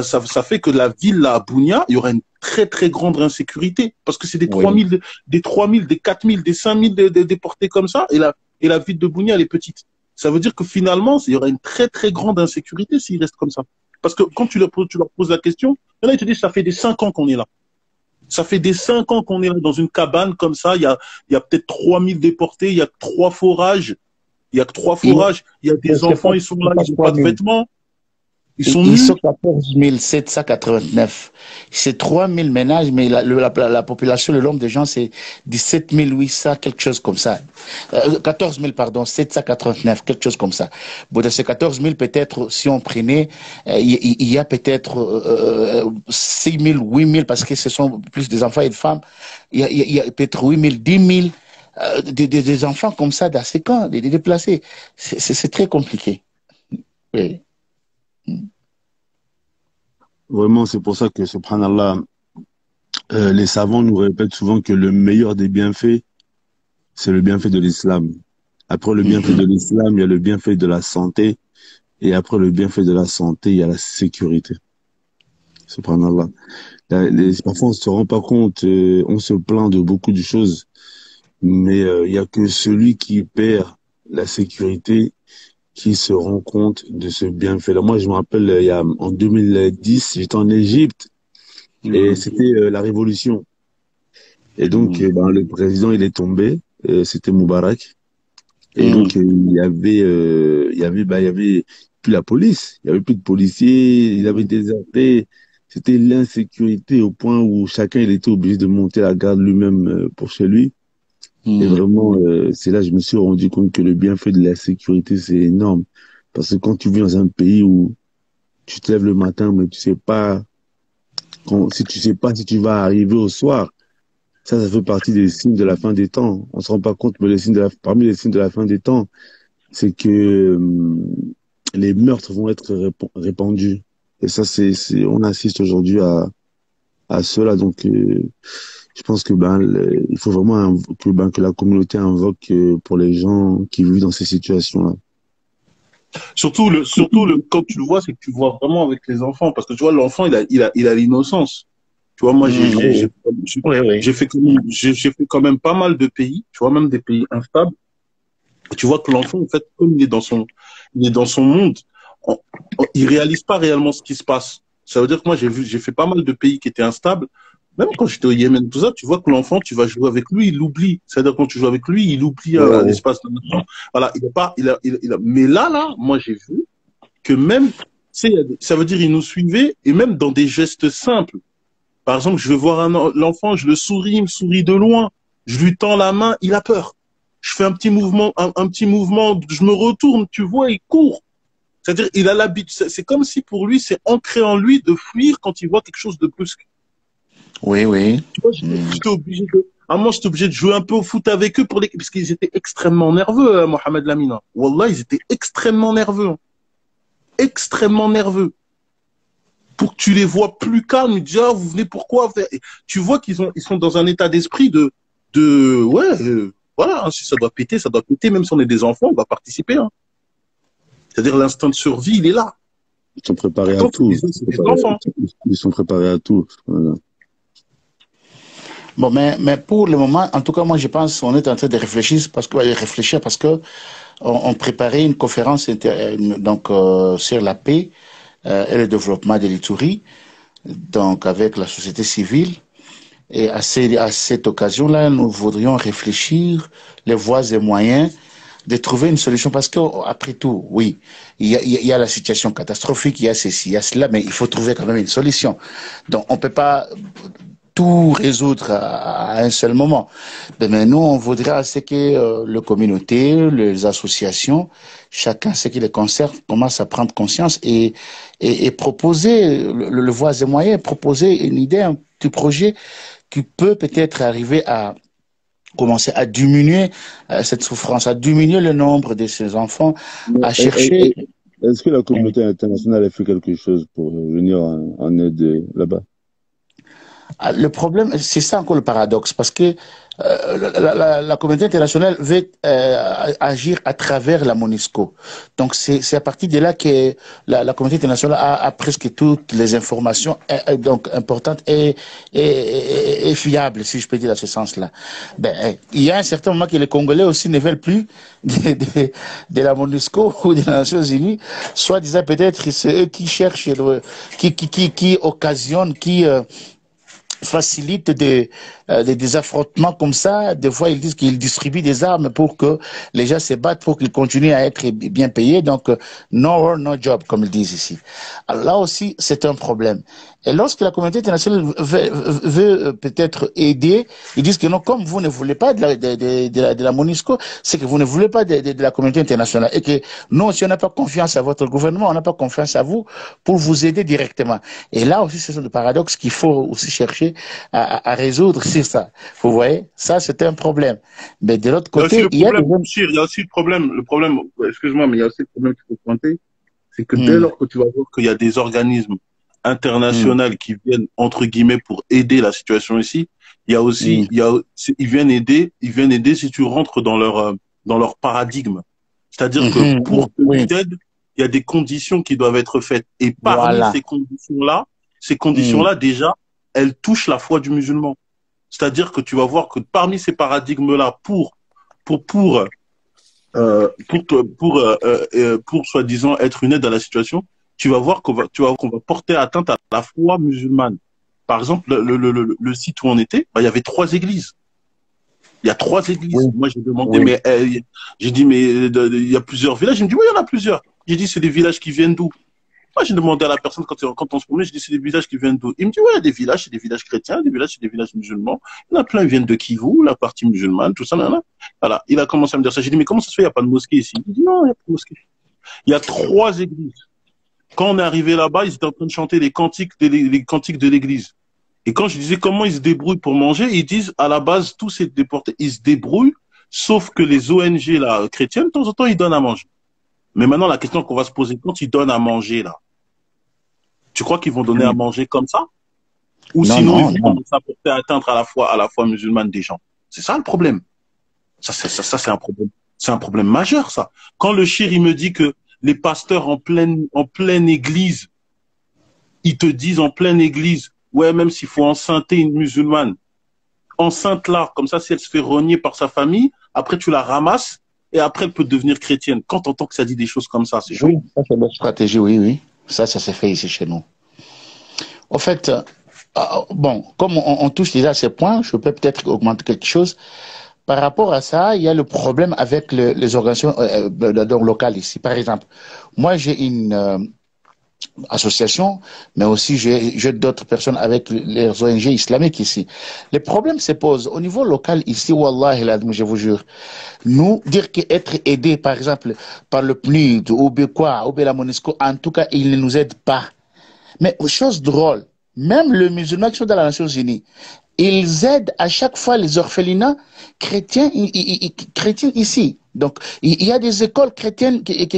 ça fait que la ville là, à Bounia, il y aura une très, très grande insécurité. Parce que c'est des Oui. 3000, des 3000, des 4000, des 5000 déportés comme ça, et la ville de Bounia, elle est petite. Ça veut dire que finalement, il y aura une très, très grande insécurité s'ils restent comme ça. Parce que quand tu leur poses la question, là, ils te disent, ça fait des 5 ans qu'on est là. Ça fait des 5 ans qu'on est là dans une cabane comme ça. Il y a peut-être 3000 déportés. Il y a 3 forages. Il y a que 3 Il forages. Il y a des enfants, ils sont là, c'est pas ils n'ont pas de 3000. vêtements. Ils sont Ils nus. sont 14 789. C'est 3000 ménages, mais la population, le nombre de gens, c'est 17 800, quelque chose comme ça. 14 000, pardon, 789, quelque chose comme ça. Bon, de ces 14 000, peut-être, si on prenait, il y a peut-être 6 000, 8 000, parce que ce sont plus des enfants et des femmes. Il y a peut-être 8 000, 10 000 des enfants comme ça dans ces camps, des déplacés. C'est très compliqué. Oui. Vraiment, c'est pour ça que, subhanallah, les savants nous répètent souvent que le meilleur des bienfaits, c'est le bienfait de l'islam. Après le bienfait de l'islam, il y a le bienfait de la santé. Et après le bienfait de la santé, il y a la sécurité. Subhanallah. Parfois, on se rend pas compte, on se plaint de beaucoup de choses, mais il y a que celui qui perd la sécurité qui se rend compte de ce bienfait-là. Moi, je me rappelle, en 2010, j'étais en Égypte et c'était la révolution. Et donc, ben, le président, il est tombé, c'était Moubarak. Et donc, il y avait plus la police, il y avait plus de policiers, il avait déserté. C'était l'insécurité au point où chacun, il était obligé de monter la garde lui-même pour chez lui. Et vraiment, c'est là que je me suis rendu compte que le bienfait de la sécurité, c'est énorme. Parce que quand tu vis dans un pays où tu te lèves le matin, mais tu sais pas, si tu sais pas si tu vas arriver au soir, ça fait partie des signes de la fin des temps. On se rend pas compte, mais parmi les signes de la fin des temps, c'est que les meurtres vont être répandus. Et ça, on assiste aujourd'hui à cela. Donc, je pense que il faut vraiment que la communauté invoque pour les gens qui vivent dans ces situations-là. Quand tu le vois, c'est que tu le vois vraiment avec les enfants. Parce que tu vois, l'enfant, il a l'innocence. Tu vois, moi, Oui, oui. j'ai fait quand même pas mal de pays, tu vois, même des pays instables. Et tu vois que l'enfant, en fait, comme il est dans son monde, il réalise pas réellement ce qui se passe. Ça veut dire que moi, j'ai fait pas mal de pays qui étaient instables. Même quand j'étais au Yémen, tout ça, tu vois que l'enfant, tu vas jouer avec lui, il l'oublie. C'est-à-dire quand tu joues avec lui, il oublie à Ouais. l'espace d'un instant. Voilà, mais là, moi, j'ai vu que même, tu sais, ça veut dire, il nous suivait, et même dans des gestes simples. Par exemple, je vais voir l'enfant, je le souris, il me sourit de loin. Je lui tends la main, il a peur. Je fais un petit mouvement, un petit mouvement, je me retourne, tu vois, il court. C'est-à-dire, il a l'habitude. C'est comme si pour lui, c'est ancré en lui de fuir quand il voit quelque chose de brusque. Oui, oui. Tu vois, j'étais obligé à un moment, j'étais obligé de jouer un peu au foot avec eux parce qu'ils étaient extrêmement nerveux, hein, Mohamed Lamina. Wallah, ils étaient extrêmement nerveux. Hein. Extrêmement nerveux. Pour que tu les vois plus calmes, ils disent, ah, vous venez pourquoi faire? Et tu vois ils sont dans un état d'esprit ouais, voilà, hein, si ça doit péter, même si on est des enfants, on va participer. Hein. C'est-à-dire l'instinct de survie, il est là. Ils sont préparés à Quand tout. c'est des enfants. Ils sont préparés à tout. Voilà. Bon, mais pour le moment, en tout cas, moi, je pense qu'on est en train de réfléchir parce que on préparait une conférence donc sur la paix et le développement de l'Itourie, donc avec la société civile. Et à cette occasion-là, nous voudrions réfléchir les voies et moyens de trouver une solution parce que après tout, oui, il y a la situation catastrophique, il y a ceci, il y a cela, mais il faut trouver quand même une solution. Donc on peut pas tout résoudre à un seul moment. Mais nous, on voudrait à ce que les communautés, les associations, chacun ce qui les concerne, commence à prendre conscience et proposer le voies et moyens, proposer une idée, un petit projet qui peut peut-être arriver à commencer à diminuer cette souffrance, à diminuer le nombre de ces enfants, Mais à chercher. est-ce que la communauté internationale a fait quelque chose pour venir en aide là-bas? Le problème, c'est ça encore le paradoxe, parce que la communauté internationale veut agir à travers la MONUSCO. Donc c'est à partir de là que la communauté internationale a presque toutes les informations donc importantes et fiables, si je peux dire dans ce sens-là. Ben, il y a un certain moment que les Congolais aussi ne veulent plus de la MONUSCO ou des Nations Unies, soit disant peut-être c'est eux qui cherchent, qui occasionnent, qui facilite des affrontements comme ça. Des fois, ils disent qu'ils distribuent des armes pour que les gens se battent, pour qu'ils continuent à être bien payés. Donc, no work, no job, comme ils disent ici. Alors là aussi, c'est un problème. Et lorsque la communauté internationale veut peut-être aider, ils disent que non, comme vous ne voulez pas de la MONUSCO, c'est que vous ne voulez pas de la communauté internationale. Et que non, si on n'a pas confiance à votre gouvernement, on n'a pas confiance à vous pour vous aider directement. Et là aussi, ce sont des paradoxes qu'il faut aussi chercher à résoudre, c'est ça. Vous voyez, ça c'est un problème. Mais de l'autre côté, il y a aussi le problème, excuse-moi, mais il y a aussi le problème qu'il faut pointer, c'est que dès lors que tu vas voir qu'il y a des organismes internationaux qui viennent, entre guillemets, pour aider la situation ici, il y a aussi, ils viennent aider si tu rentres dans leur paradigme. C'est-à-dire que pour que tu aides, il y a des conditions qui doivent être faites. Et parmi ces conditions-là, déjà, elles touchent la foi du musulman. C'est-à-dire que tu vas voir que parmi ces paradigmes-là, pour soi-disant être une aide à la situation, tu vas voir qu'on va porter atteinte à la foi musulmane. Par exemple, le site où on était, il y avait 3 églises. Il y a 3 églises. Oui. Moi, j'ai demandé, mais j'ai dit, mais il y a plusieurs villages. Il me dit, oui, il y en a plusieurs. J'ai dit, c'est des villages qui viennent d'où? Moi, j'ai demandé à la personne quand on se promenait, j'ai dit, c'est des villages qui viennent d'où? Il me dit, ouais, il y a des villages, c'est des villages chrétiens, des villages, c'est des villages musulmans. Il y en a plein, ils viennent de Kivu, la partie musulmane, tout ça, là. Voilà. Il a commencé à me dire ça. J'ai dit, mais comment ça se fait, il n'y a pas de mosquée ici? Il dit, non, il n'y a pas de mosquée. Il y a 3 églises. Quand on est arrivé là-bas, ils étaient en train de chanter les cantiques de l'église. Et quand je disais comment ils se débrouillent pour manger, ils disent, à la base, tous ces déportés, ils se débrouillent, sauf que les ONG, là, chrétiennes, de temps en temps, ils donnent à manger. Mais maintenant, la question qu'on va se poser, quand ils donnent à manger, là, tu crois qu'ils vont donner à manger comme ça? Ou sinon, ils vont s'apporter atteinte à la foi musulmane des gens? C'est ça le problème. Ça, c'est un problème. C'est un problème majeur, ça. Quand le shir, il me dit que les pasteurs en pleine église, ils te disent en pleine église, ouais, même s'il faut enceinter une musulmane, enceinte-la, comme ça, si elle se fait renier par sa famille, après tu la ramasses et après elle peut devenir chrétienne. Quand t'entends que ça dit des choses comme ça, c'est chaud. Oui, ça c'est notre stratégie, oui. Ça s'est fait ici chez nous. En fait, bon, comme on touche déjà à ces points, je peux peut-être augmenter quelque chose. Par rapport à ça, il y a le problème avec les organisations locales ici. Par exemple, moi j'ai une association, mais aussi j'ai d'autres personnes avec les ONG islamiques ici. Les problèmes se posent au niveau local ici, Wallah, je vous jure. Nous, dire qu'être aidé, par exemple, par le PNUD, ou quoi, ou la MONUSCO, en tout cas, ils ne nous aident pas. Mais chose drôle, même les musulmans qui sont dans les Nations Unies, ils aident à chaque fois les orphelinats chrétiens ici. Donc, il y a des écoles chrétiennes qui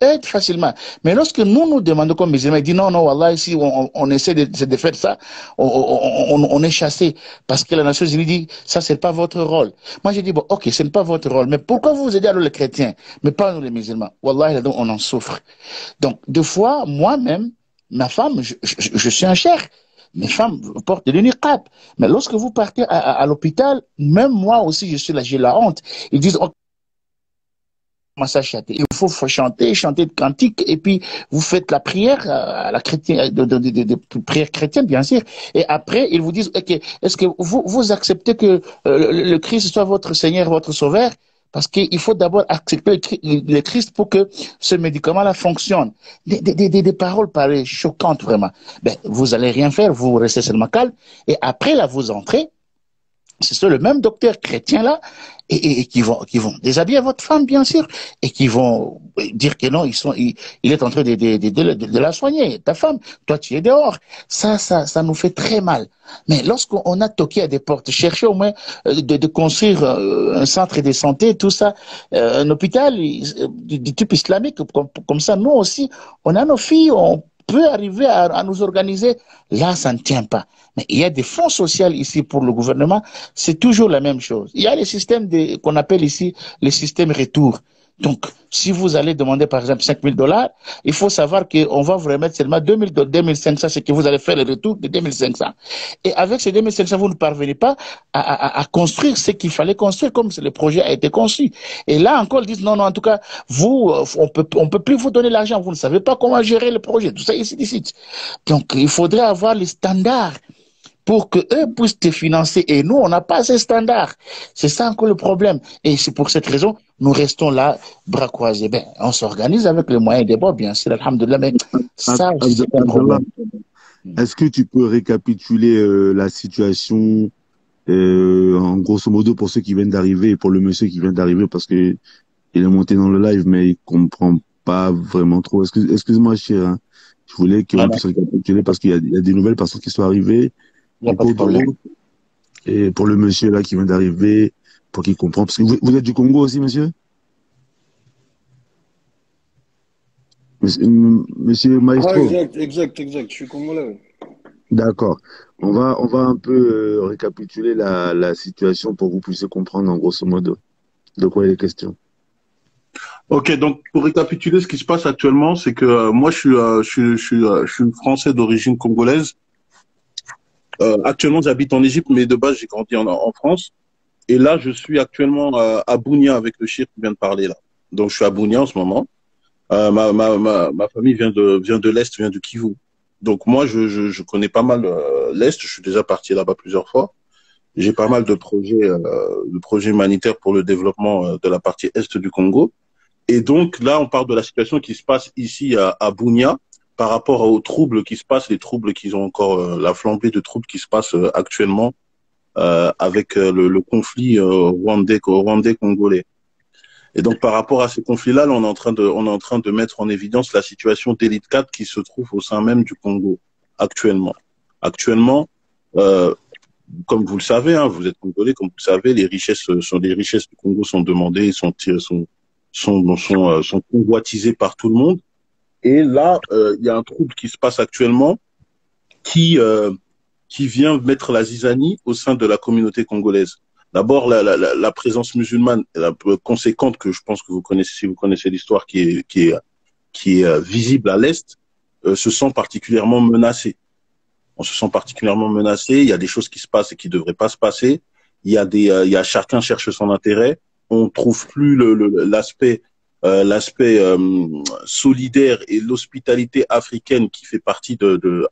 aident facilement. Mais lorsque nous demandons comme musulmans, ils disent non, Wallah, ici, on essaie de faire ça, on est chassé. Parce que la Nations Unies dit, ça, c'est pas votre rôle. Moi, j'ai dit, bon, ok, ce n'est pas votre rôle, mais pourquoi vous aidez alors les chrétiens, mais pas nous les musulmans? Wallah, on en souffre. Donc, des fois, moi-même, ma femme, je suis un cher. Mes femmes portent le niqab. Mais lorsque vous partez à l'hôpital, même moi aussi, j'ai la honte. Ils disent, oh, comment ça chanter? Il faut chanter de cantiques, et puis vous faites la prière à la chrétienne, de prière chrétienne, bien sûr. Et après, ils vous disent, ok, est-ce que vous acceptez que le Christ soit votre Seigneur, votre Sauveur? Parce qu'il faut d'abord accepter le Christ pour que ce médicament-là fonctionne. Des paroles pareilles choquantes, vraiment. Ben, vous allez rien faire, vous restez seulement calme, et après, là, vous entrez, c'est le même docteur chrétien là et qui vont déshabiller votre femme bien sûr et qui vont dire que non il est en train de la soigner ta femme, toi tu es dehors, ça nous fait très mal. Mais lorsqu'on a toqué à des portes, chercher au moins de construire un centre de santé, tout ça, un hôpital du type islamique comme ça, nous aussi on a nos filles, on peut arriver à nous organiser. Là, ça ne tient pas. Mais il y a des fonds sociaux ici pour le gouvernement, c'est toujours la même chose. Il y a les systèmes qu'on appelle ici les systèmes retour. Donc, si vous allez demander, par exemple, $5,000, il faut savoir qu'on va vous remettre seulement 2,500, c'est que vous allez faire le retour de 2,500. Et avec ces 2,500, vous ne parvenez pas à construire ce qu'il fallait construire comme le projet a été conçu. Et là encore, ils disent non, en tout cas, vous, on peut plus vous donner l'argent, vous ne savez pas comment gérer le projet, tout ça ici. Donc, il faudrait avoir les standards pour que eux puissent te financer. Et nous, on n'a pas ces standards. C'est ça encore le problème. Et c'est pour cette raison, nous restons là, bras croisés. Ben, on s'organise avec les moyens des bords, bien sûr, alhamdoulilah, mais ça aussi, c'est un problème. Est-ce que tu peux récapituler la situation, en grosso modo, pour ceux qui viennent d'arriver et pour le monsieur qui vient d'arriver, parce que il est monté dans le live, mais il comprend pas vraiment trop. Excuse-moi, cher, hein. Je voulais qu'on puisse récapituler parce qu'il y a des nouvelles personnes qui sont arrivées. Il n'y a pas de problème. Et pour le monsieur là qui vient d'arriver, pour qu'il comprenne. Parce que vous êtes du Congo aussi, monsieur? Monsieur Maestro. Ah, exact. Je suis congolais. D'accord. On va un peu récapituler la situation pour que vous puissiez comprendre en grosso modo de quoi il est question. Ok, donc pour récapituler ce qui se passe actuellement, c'est que moi je suis français d'origine congolaise. Actuellement, j'habite en Égypte, mais de base, j'ai grandi en France. Et là, je suis actuellement à Bunia avec le chef qui vient de parler là. Donc, je suis à Bunia en ce moment. Ma famille vient de l'Est, vient de Kivu. Donc, moi, je connais pas mal l'Est. Je suis déjà parti là-bas plusieurs fois. J'ai pas mal de projets humanitaires pour le développement de la partie Est du Congo. Et donc, là, on parle de la situation qui se passe ici à Bunia. Par rapport aux troubles qui se passent, les troubles qu'ils ont encore, la flambée de troubles qui se passent actuellement avec le conflit rwandais-congolais. Et donc par rapport à ces conflits-là, on est en train de mettre en évidence la situation délicate qui se trouve au sein même du Congo actuellement. Actuellement, comme vous le savez, hein, vous êtes congolais, comme vous le savez, les richesses du Congo sont demandées, sont convoitisées par tout le monde. Et là, il y a un trouble qui se passe actuellement qui vient mettre la zizanie au sein de la communauté congolaise. D'abord, la présence musulmane conséquente que je pense que vous connaissez, si vous connaissez l'histoire, qui est visible à l'Est, se sent particulièrement menacée. On se sent particulièrement menacé. Il y a des choses qui se passent et qui ne devraient pas se passer. Il y a chacun cherche son intérêt. On trouve plus l'aspect solidaire et l'hospitalité africaine qui fait partie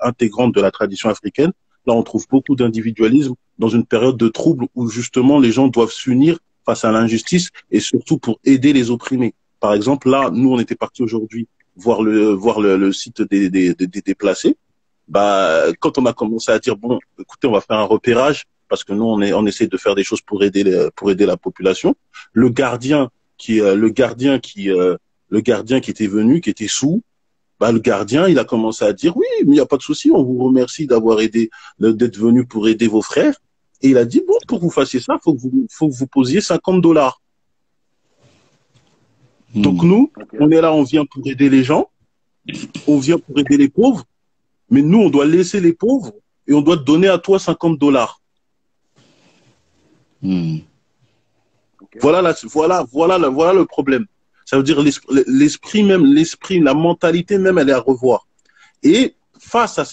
intégrante de la tradition africaine. Là, on trouve beaucoup d'individualisme dans une période de trouble où justement les gens doivent s'unir face à l'injustice et surtout pour aider les opprimés. Par exemple, là, nous, on était partis aujourd'hui voir le site des déplacés. Bah, quand on a commencé à dire bon, écoutez, on va faire un repérage parce que nous, on essaie de faire des choses pour aider la population. Le gardien qui était venu, qui était sous, bah, le gardien, il a commencé à dire oui, mais il n'y a pas de souci, on vous remercie d'être venu pour aider vos frères. Et il a dit bon, pour que vous fassiez ça, faut que vous posiez $50. Donc nous, on est là, on vient pour aider les gens, on vient pour aider les pauvres, mais nous, on doit laisser les pauvres et on doit te donner à toi $50. Voilà le problème. Ça veut dire l'esprit, la mentalité même, elle est à revoir. Et face à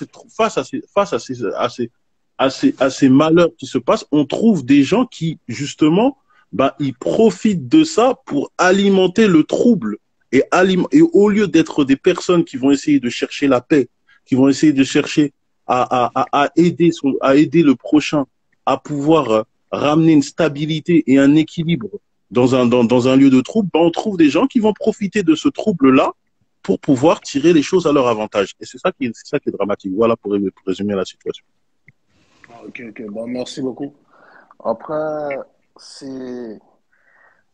ces malheurs qui se passent, on trouve des gens qui, justement, ils profitent de ça pour alimenter le trouble. Et au lieu d'être des personnes qui vont essayer de chercher la paix, qui vont essayer de chercher à aider le prochain, à pouvoir ramener une stabilité et un équilibre dans un lieu de trouble, ben, on trouve des gens qui vont profiter de ce trouble-là pour pouvoir tirer les choses à leur avantage. Et c'est ça qui est dramatique. Voilà pour résumer la situation. Ok, ok. Bon, merci beaucoup. Après, c'est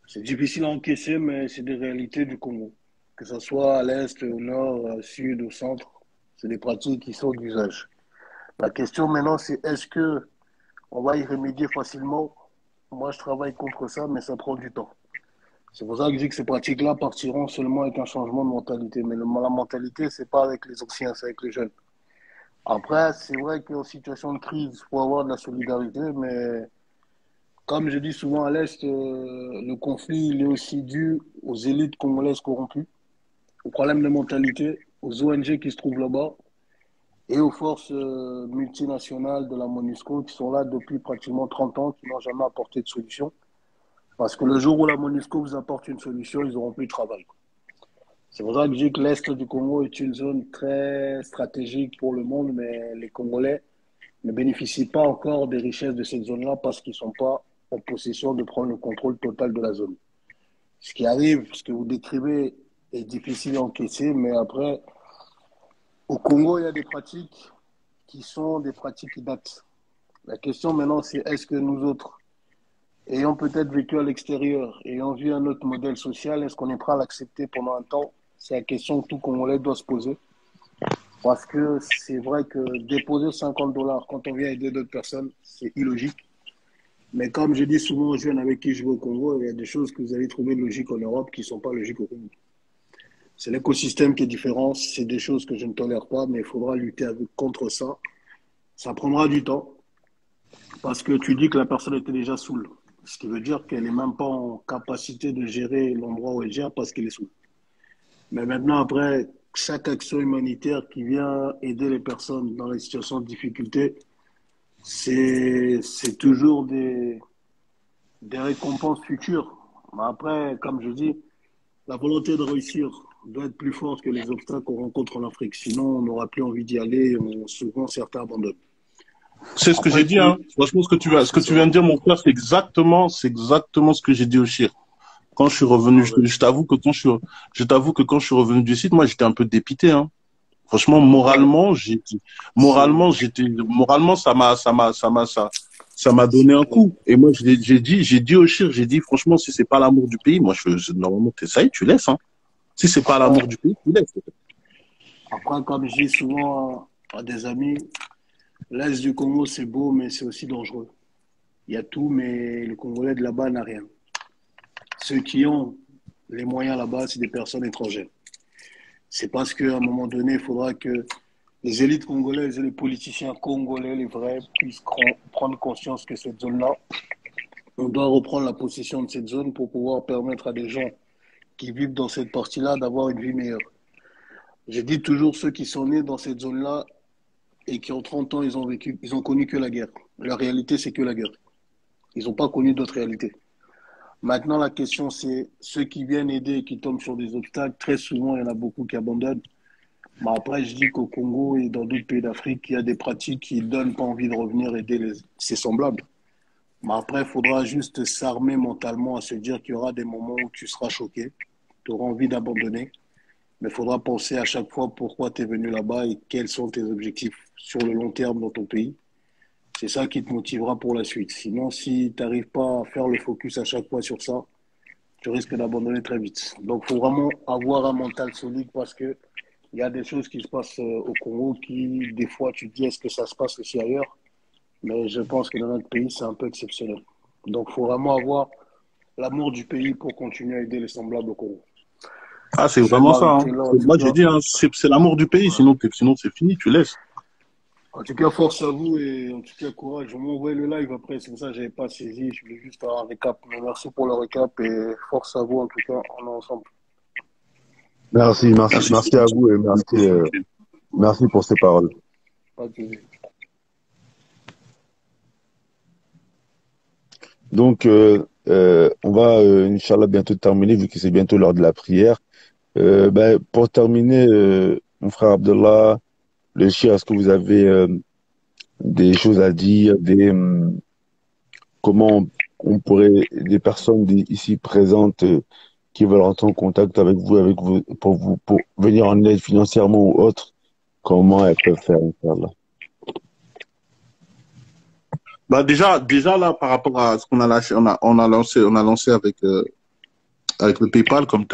c'est difficile à encaisser, mais c'est des réalités du Congo. Que ce soit à l'est, au nord, au sud, au centre, c'est des pratiques qui sont d'usage. La question maintenant, c'est est-ce que on va y remédier facilement? Moi, je travaille contre ça, mais ça prend du temps. C'est pour ça que je dis que ces pratiques-là partiront seulement avec un changement de mentalité. Mais la mentalité, c'est pas avec les anciens, c'est avec les jeunes. Après, c'est vrai qu'en situation de crise, il faut avoir de la solidarité, mais comme je dis souvent à l'Est, le conflit, il est aussi dû aux élites congolaises corrompues, aux problèmes de mentalité, aux ONG qui se trouvent là-bas et aux forces multinationales de la MONUSCO qui sont là depuis pratiquement 30 ans, qui n'ont jamais apporté de solution. Parce que le jour où la MONUSCO vous apporte une solution, ils n'auront plus de travail. C'est pour ça que je dis que l'Est du Congo est une zone très stratégique pour le monde, mais les Congolais ne bénéficient pas encore des richesses de cette zone-là parce qu'ils ne sont pas en possession de prendre le contrôle total de la zone. Ce qui arrive, ce que vous décrivez, est difficile à encaisser, mais après, au Congo, il y a des pratiques qui sont des pratiques qui datent. La question maintenant, c'est est-ce que nous autres, ayant peut-être vécu à l'extérieur, ayant vu un autre modèle social, est-ce qu'on est prêt à l'accepter pendant un temps? C'est la question que tout Congolais doit se poser. Parce que c'est vrai que déposer 50 dollars quand on vient aider d'autres personnes, c'est illogique. Mais comme je dis souvent aux jeunes avec qui je vais au Congo, il y a des choses que vous allez trouver logiques en Europe qui ne sont pas logiques au Congo. C'est l'écosystème qui est différent, c'est des choses que je ne tolère pas, mais il faudra lutter contre ça. Ça prendra du temps, parce que tu dis que la personne était déjà saoule. Ce qui veut dire qu'elle n'est même pas en capacité de gérer l'endroit où elle gère parce qu'elle est saoule. Mais maintenant, après, chaque action humanitaire qui vient aider les personnes dans les situations de difficulté, c'est toujours des récompenses futures. Mais après, comme je dis, la volonté de réussir doit être plus forte que les obstacles qu'on rencontre en Afrique. Sinon, on n'aura plus envie d'y aller et souvent certains abandonnent. C'est ce que Après, j'ai il dit, faut... hein. Franchement, ce C'est que tu ça. viens de dire, mon frère, c'est exactement ce que j'ai dit au Chir. Quand je suis revenu, Ah ouais. je t'avoue que quand je suis revenu du site, moi, j'étais un peu dépité, hein. Franchement, Ouais. C'est... moralement, ça m'a donné un coup. Et moi, j'ai dit au Chir, j'ai dit, franchement, si c'est pas l'amour du pays, moi, normalement, ça y est, tu laisses, hein. Si c'est pas Après, l'amour du pays, tu laisses. après, comme je dis souvent à des amis, l'Est du Congo, c'est beau, mais c'est aussi dangereux. Il y a tout, mais le Congolais de là-bas n'a rien. Ceux qui ont les moyens là-bas, c'est des personnes étrangères. C'est parce qu'à un moment donné, il faudra que les élites congolaises et les politiciens congolais, les vrais, puissent prendre conscience que cette zone-là, on doit reprendre la possession de cette zone pour pouvoir permettre à des gens qui vivent dans cette partie-là d'avoir une vie meilleure. Je dis toujours ceux qui sont nés dans cette zone-là et qui ont 30 ans, ils ont connu que la guerre. Leur réalité, c'est que la guerre. Ils n'ont pas connu d'autres réalités. Maintenant, la question, c'est ceux qui viennent aider et qui tombent sur des obstacles. Très souvent, il y en a beaucoup qui abandonnent. Mais après, je dis qu'au Congo et dans d'autres pays d'Afrique, il y a des pratiques qui ne donnent pas envie de revenir aider ses semblables. Mais après, il faudra juste s'armer mentalement à se dire qu'il y aura des moments où tu seras choqué, tu auras envie d'abandonner. Mais il faudra penser à chaque fois pourquoi tu es venu là-bas et quels sont tes objectifs sur le long terme dans ton pays. C'est ça qui te motivera pour la suite. Sinon, si tu n'arrives pas à faire le focus à chaque fois sur ça, tu risques d'abandonner très vite. Donc, il faut vraiment avoir un mental solide parce que il y a des choses qui se passent au Congo qui, des fois, tu te dis est-ce que ça se passe aussi ailleurs? Mais je pense que dans notre pays, c'est un peu exceptionnel. Donc, il faut vraiment avoir l'amour du pays pour continuer à aider les semblables au Congo. Ah, c'est Je vais vraiment ça, hein. m'arrêter là, en tout Moi, j'ai cas. dit, hein, c'est l'amour du pays, Ouais. sinon c'est fini, tu laisses. En tout cas, force à vous et en tout cas, courage. Je m'envoie le live après, c'est pour ça que je n'avais pas saisi. Je voulais juste faire un récap. Mais merci pour le récap et force à vous, en tout cas, on est ensemble. Merci, merci, Merci. merci à vous et merci pour ces paroles. Pas de souci. Donc, on va, Inch'Allah, bientôt terminer, vu que c'est bientôt l'heure de la prière. Pour terminer, mon frère Abdallah, le chien, est-ce que vous avez des choses à dire, comment on pourrait, des personnes ici présentes qui veulent rentrer en contact avec vous, pour venir en aide financièrement ou autre, comment elles peuvent faire, Inch'Allah? Bah déjà là, par rapport à ce qu'on a lâché, on a lancé avec le PayPal, comme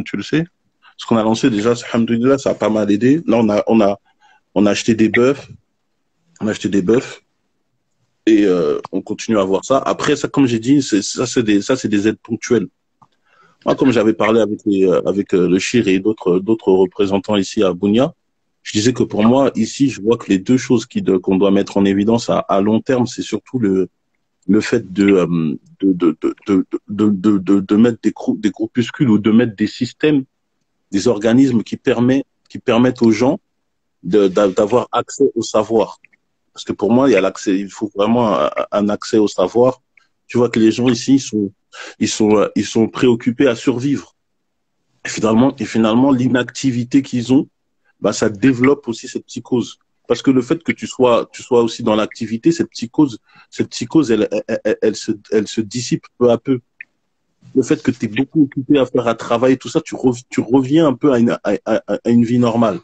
tu le sais. Ce qu'on a lancé déjà, alhamdoulilah, ça a pas mal aidé. Là, on a acheté des bœufs, on a acheté des bœufs et on continue à voir ça. Après, ça, comme j'ai dit, c'est des aides ponctuelles. Moi, comme j'avais parlé avec le Chir et d'autres représentants ici à Bounia, je disais que pour moi, ici, je vois que les deux choses qu'on doit mettre en évidence à long terme, c'est surtout le fait de mettre des groupuscules ou de mettre des systèmes, des organismes qui permettent aux gens d'avoir accès au savoir. Parce que pour moi, il faut vraiment un accès au savoir. Tu vois que les gens ici, ils sont préoccupés à survivre. Et finalement, l'inactivité qu'ils ont, bah, ça développe aussi cette psychose. Parce que le fait que tu sois aussi dans l'activité, cette psychose, elle se dissipe peu à peu. Le fait que tu es beaucoup occupé à faire un travail, tout ça, tu reviens un peu à une vie normale.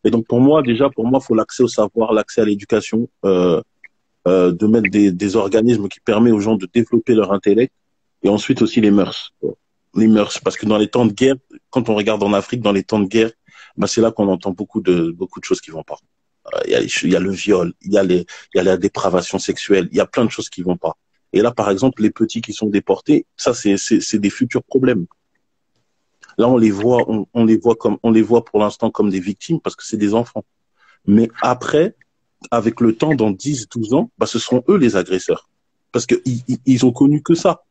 Et donc, pour moi, il faut l'accès au savoir, l'accès à l'éducation, de mettre des organismes qui permettent aux gens de développer leur intellect, et ensuite aussi les mœurs. Les mœurs. Parce que dans les temps de guerre, quand on regarde en Afrique, dans les temps de guerre, bah, c'est là qu'on entend beaucoup de choses qui vont pas. Il y a le viol, il y a la dépravation sexuelle, il y a plein de choses qui vont pas. Et là, par exemple, les petits qui sont déportés, ça, c'est des futurs problèmes. Là, on les voit pour l'instant comme des victimes parce que c'est des enfants. Mais après, avec le temps, dans 10, 12 ans, bah, ce seront eux les agresseurs. Parce que ils ont connu que ça.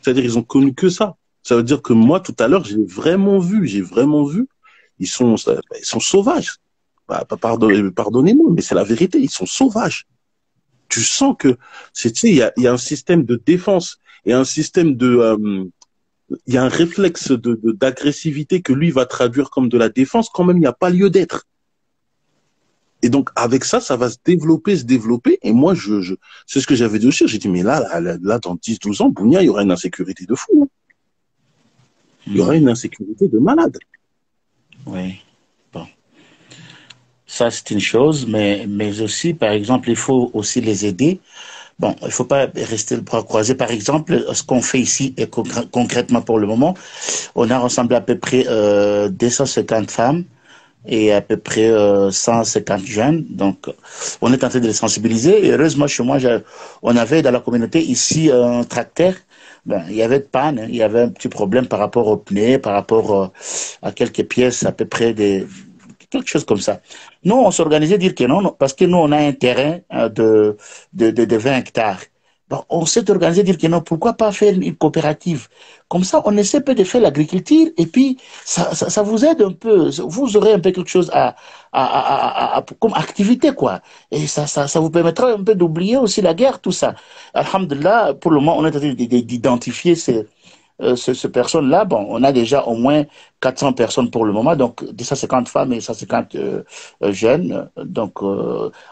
C'est-à-dire, ils ont connu que ça. Ça veut dire que moi, tout à l'heure, j'ai vraiment vu, ils sont sauvages. Bah, pardonnez-moi, mais c'est la vérité, ils sont sauvages. Tu sens que, tu sais, il y a un système de défense et un système il y a un réflexe d'agressivité que lui va traduire comme de la défense, quand même, il n'y a pas lieu d'être. Et donc, avec ça, ça va se développer. Et moi, c'est ce que j'avais dit aussi. J'ai dit, mais là, dans 10, 12 ans, Bounia, il y aura une insécurité de fou. Hein. Il y aura une insécurité de malade. Oui. Bon. Ça, c'est une chose, mais aussi, par exemple, il faut aussi les aider. Bon, il ne faut pas rester le bras croisé. Par exemple, ce qu'on fait ici, et concrètement pour le moment, on a rassemblé à peu près 250 femmes et à peu près 150 jeunes. Donc, on est en train de les sensibiliser. Et heureusement, chez moi, on avait dans la communauté ici un tracteur. Ben, il y avait de panne, hein. Il y avait un petit problème par rapport aux pneus, par rapport à quelques pièces, à peu près quelque chose comme ça. Nous, on s'organisait dire que non, parce que nous, on a un terrain de 20 hectares. Bon, on s'est organisé dire que non, pourquoi pas faire une coopérative? Comme ça, on essaie peu de faire l'agriculture et puis ça vous aide un peu. Vous aurez un peu quelque chose comme activité, quoi. Et ça vous permettra un peu d'oublier aussi la guerre, tout ça. Alhamdulillah, pour le moment, on est en train d'identifier ces personnes-là. Bon, on a déjà au moins 400 personnes pour le moment, donc 250 femmes et 150 jeunes. Donc,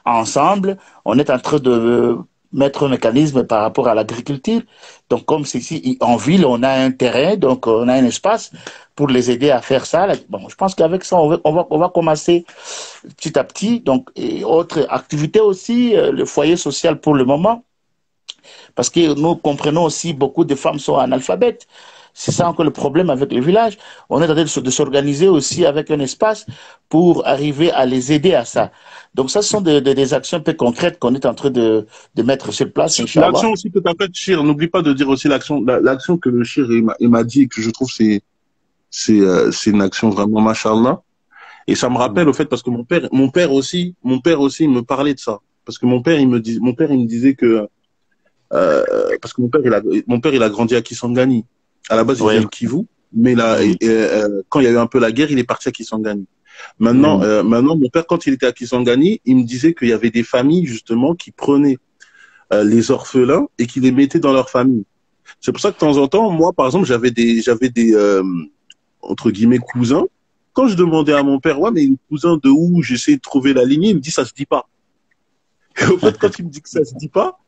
ensemble, on est en train de mettre un mécanisme par rapport à l'agriculture. Donc, comme c'est ici, en ville, on a un terrain, donc on a un espace pour les aider à faire ça. Bon, je pense qu'avec ça, on va commencer petit à petit. Donc, et autre activité aussi, le foyer social pour le moment. Parce que nous comprenons aussi beaucoup de femmes sont analphabètes. C'est ça encore le problème avec le village. On est en train de s'organiser aussi avec un espace pour arriver à les aider à ça. Donc ça, ce sont des actions un peu concrètes qu'on est en train de mettre sur place, Inch'Allah. L'action aussi que tu as faite, Chir, n'oublie pas de dire aussi l'action que le Chir il m'a dit et que je trouve c'est une action vraiment machallah. Et ça me rappelle au fait parce que mon père aussi il me parlait de ça. Parce que mon père il me disait que parce que mon père il a grandi à Kisangani. À la base il vient de Kivu, mais là quand il y a eu un peu la guerre, il est parti à Kisangani. Maintenant mon père quand il était à Kisangani, il me disait qu'il y avait des familles justement qui prenaient les orphelins et qui les mettaient dans leur famille. C'est pour ça que de temps en temps, moi par exemple, j'avais des entre guillemets cousins. Quand je demandais à mon père, ouais, mais cousin de où, j'essaie de trouver la lignée, il me dit ça se dit pas. Et au fait, quand il me dit que ça se dit pas,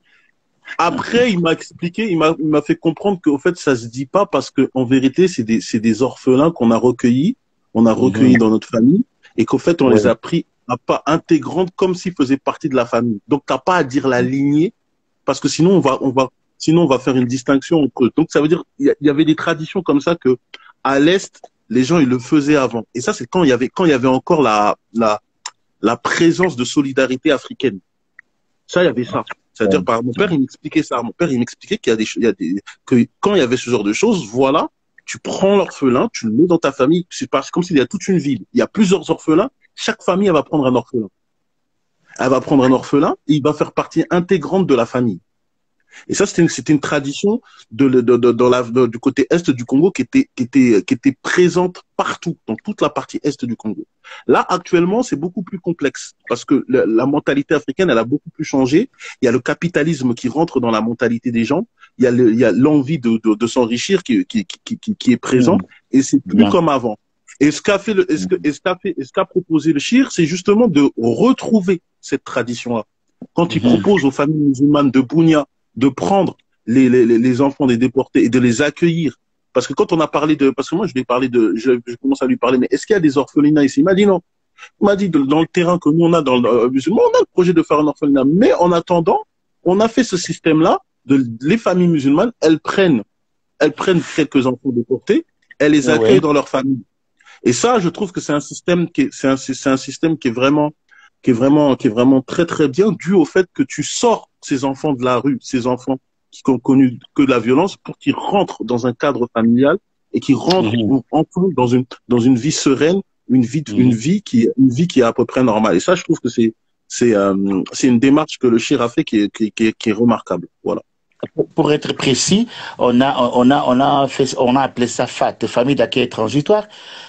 Après, il m'a fait comprendre qu'au fait, ça se dit pas parce que, en vérité, c'est des orphelins qu'on a recueillis, dans notre famille, et qu'au fait, on les Ouais. a pris à pas intégrantes comme s'ils faisaient partie de la famille. Donc, t'as pas à dire la lignée, parce que sinon, on va faire une distinction entre eux. Donc, ça veut dire, il y avait des traditions comme ça que, à l'Est, les gens, ils le faisaient avant. Et ça, c'est quand il y avait encore la présence de solidarité africaine. Ça, il y avait ça. C'est-à-dire, mon père, il m'expliquait ça. Mon père, il m'expliquait qu'il y a que quand il y avait ce genre de choses, voilà, tu prends l'orphelin, tu le mets dans ta famille. C'est comme s'il y a toute une ville. Il y a plusieurs orphelins. Chaque famille, elle va prendre un orphelin. Elle va prendre un orphelin et il va faire partie intégrante de la famille. Et ça, c'était une tradition du côté est du Congo qui était présente partout, dans toute la partie est du Congo. Là, actuellement, c'est beaucoup plus complexe parce que la mentalité africaine, elle a beaucoup plus changé. Il y a le capitalisme qui rentre dans la mentalité des gens. Il y a l'envie de s'enrichir qui est présent et c'est plus comme avant. Et ce qu'a proposé le Chir, c'est justement de retrouver cette tradition-là. Quand il propose aux familles musulmanes de Bounia de prendre les enfants des déportés et de les accueillir. Parce que quand on a parlé parce que moi je commence à lui parler, mais est-ce qu'il y a des orphelinats ici? Il m'a dit non. Il m'a dit dans le terrain que nous on a dans le musulman, on a le projet de faire un orphelinat. Mais en attendant, on a fait ce système-là les familles musulmanes, elles prennent quelques enfants déportés, elles les accueillent dans leur famille. Et ça, je trouve que c'est un système c'est un système qui est vraiment très très bien, dû au fait que tu sors ces enfants de la rue, ces enfants qui ont connu que de la violence, pour qu'ils rentrent dans un cadre familial et qu'ils rentrent enfin dans une vie sereine, une vie qui est à peu près normale. Et ça, je trouve que c'est une démarche que le Chir a fait qui est remarquable. Voilà. Pour être précis, on a appelé ça FAT, Famille d'accueil transitoire.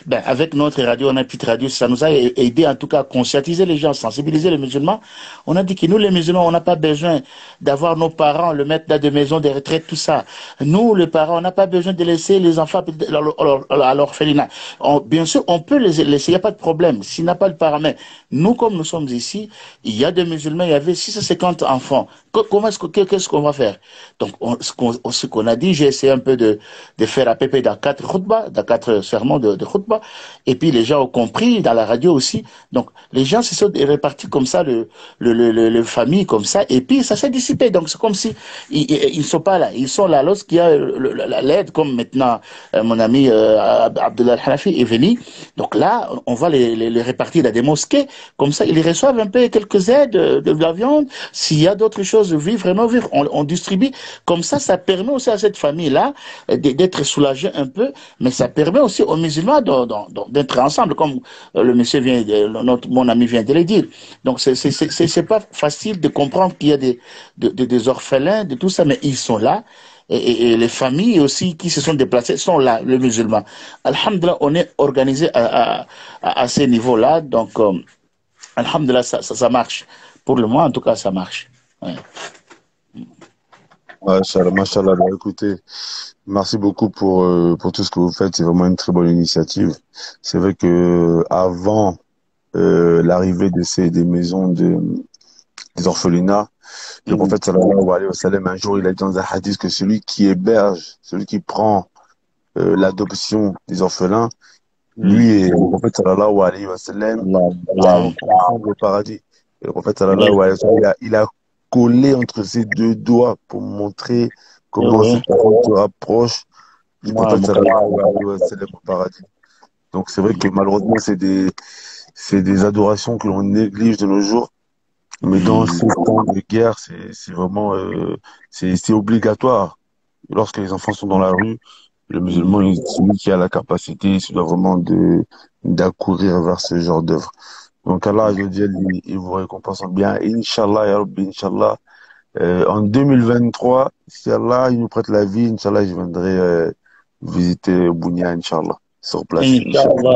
Ben, avec notre radio, on a une petite radio, ça nous a aidé en tout cas à conscientiser les gens, sensibiliser les musulmans. On a dit que nous, les musulmans, on n'a pas besoin d'avoir nos parents, le mettre dans des maisons de retraite, tout ça. Nous, les parents, on n'a pas besoin de laisser les enfants à l'orphelinat. Bien sûr, on peut les laisser, il n'y a pas de problème. S'il n'a pas de parents, mais nous, comme nous sommes ici, il y a des musulmans, il y avait 650 enfants. Qu'est-ce qu'on va faire? Donc, ce qu'on a dit, j'ai essayé un peu de faire à peu près dans 4 khutbas, dans 4 sermons de khutbas, et puis les gens ont compris, dans la radio aussi. Donc, les gens se sont répartis comme ça, le famille comme ça, et puis ça s'est dissipé. Donc, c'est comme si ils ne sont pas là. Ils sont là lorsqu'il y a l'aide, comme maintenant mon ami Abdullah Al-Hanafi est venu. Donc là, on va les répartir dans des mosquées. Comme ça, ils reçoivent un peu quelques aides, de la viande. S'il y a d'autres choses, vraiment vivre. On distribue. Comme ça permet aussi à cette famille-là d'être soulagée un peu, mais ça permet aussi aux musulmans d'être ensemble, comme le monsieur mon ami vient de le dire. Donc c'est pas facile de comprendre qu'il y a des orphelins, de tout ça, mais ils sont là. Et les familles aussi qui se sont déplacées sont là, les musulmans. Alhamdulillah, on est organisé à ces niveaux-là, donc alhamdulillah, ça marche. Pour le moment, en tout cas, ça marche. Ouais. Machallah, bah, écoutez, merci beaucoup pour tout ce que vous faites. C'est vraiment une très bonne initiative. C'est vrai que avant l'arrivée des maisons des orphelinats, le prophète sallallahu alayhi wa sallam, un jour, il a dit dans un hadith que celui qui héberge, celui qui prend l'adoption des orphelins, lui et le prophète sallallahu alayhi wa sallam vont ensemble au paradis. Et le prophète sallallahu alayhi wa sallam, il a collé entre ses deux doigts pour montrer comment cette personne se rapproche du prophète sallallahu alayhi wa sallam au paradis. Donc c'est vrai que malheureusement c'est des adorations que l'on néglige de nos jours, mais dans ces temps de guerre c'est vraiment c'est obligatoire. Lorsque les enfants sont dans la rue, le musulman, celui qui a la capacité, il doit vraiment d'accourir vers ce genre d'œuvre. Donc Allah, je dis, il vous récompense bien. Inch'Allah, ya Rabbi, Inch'Allah. En 2023, si Allah il nous prête la vie, Inch'Allah, je viendrai visiter Bounia, Inch'Allah, sur place. Inch'Allah.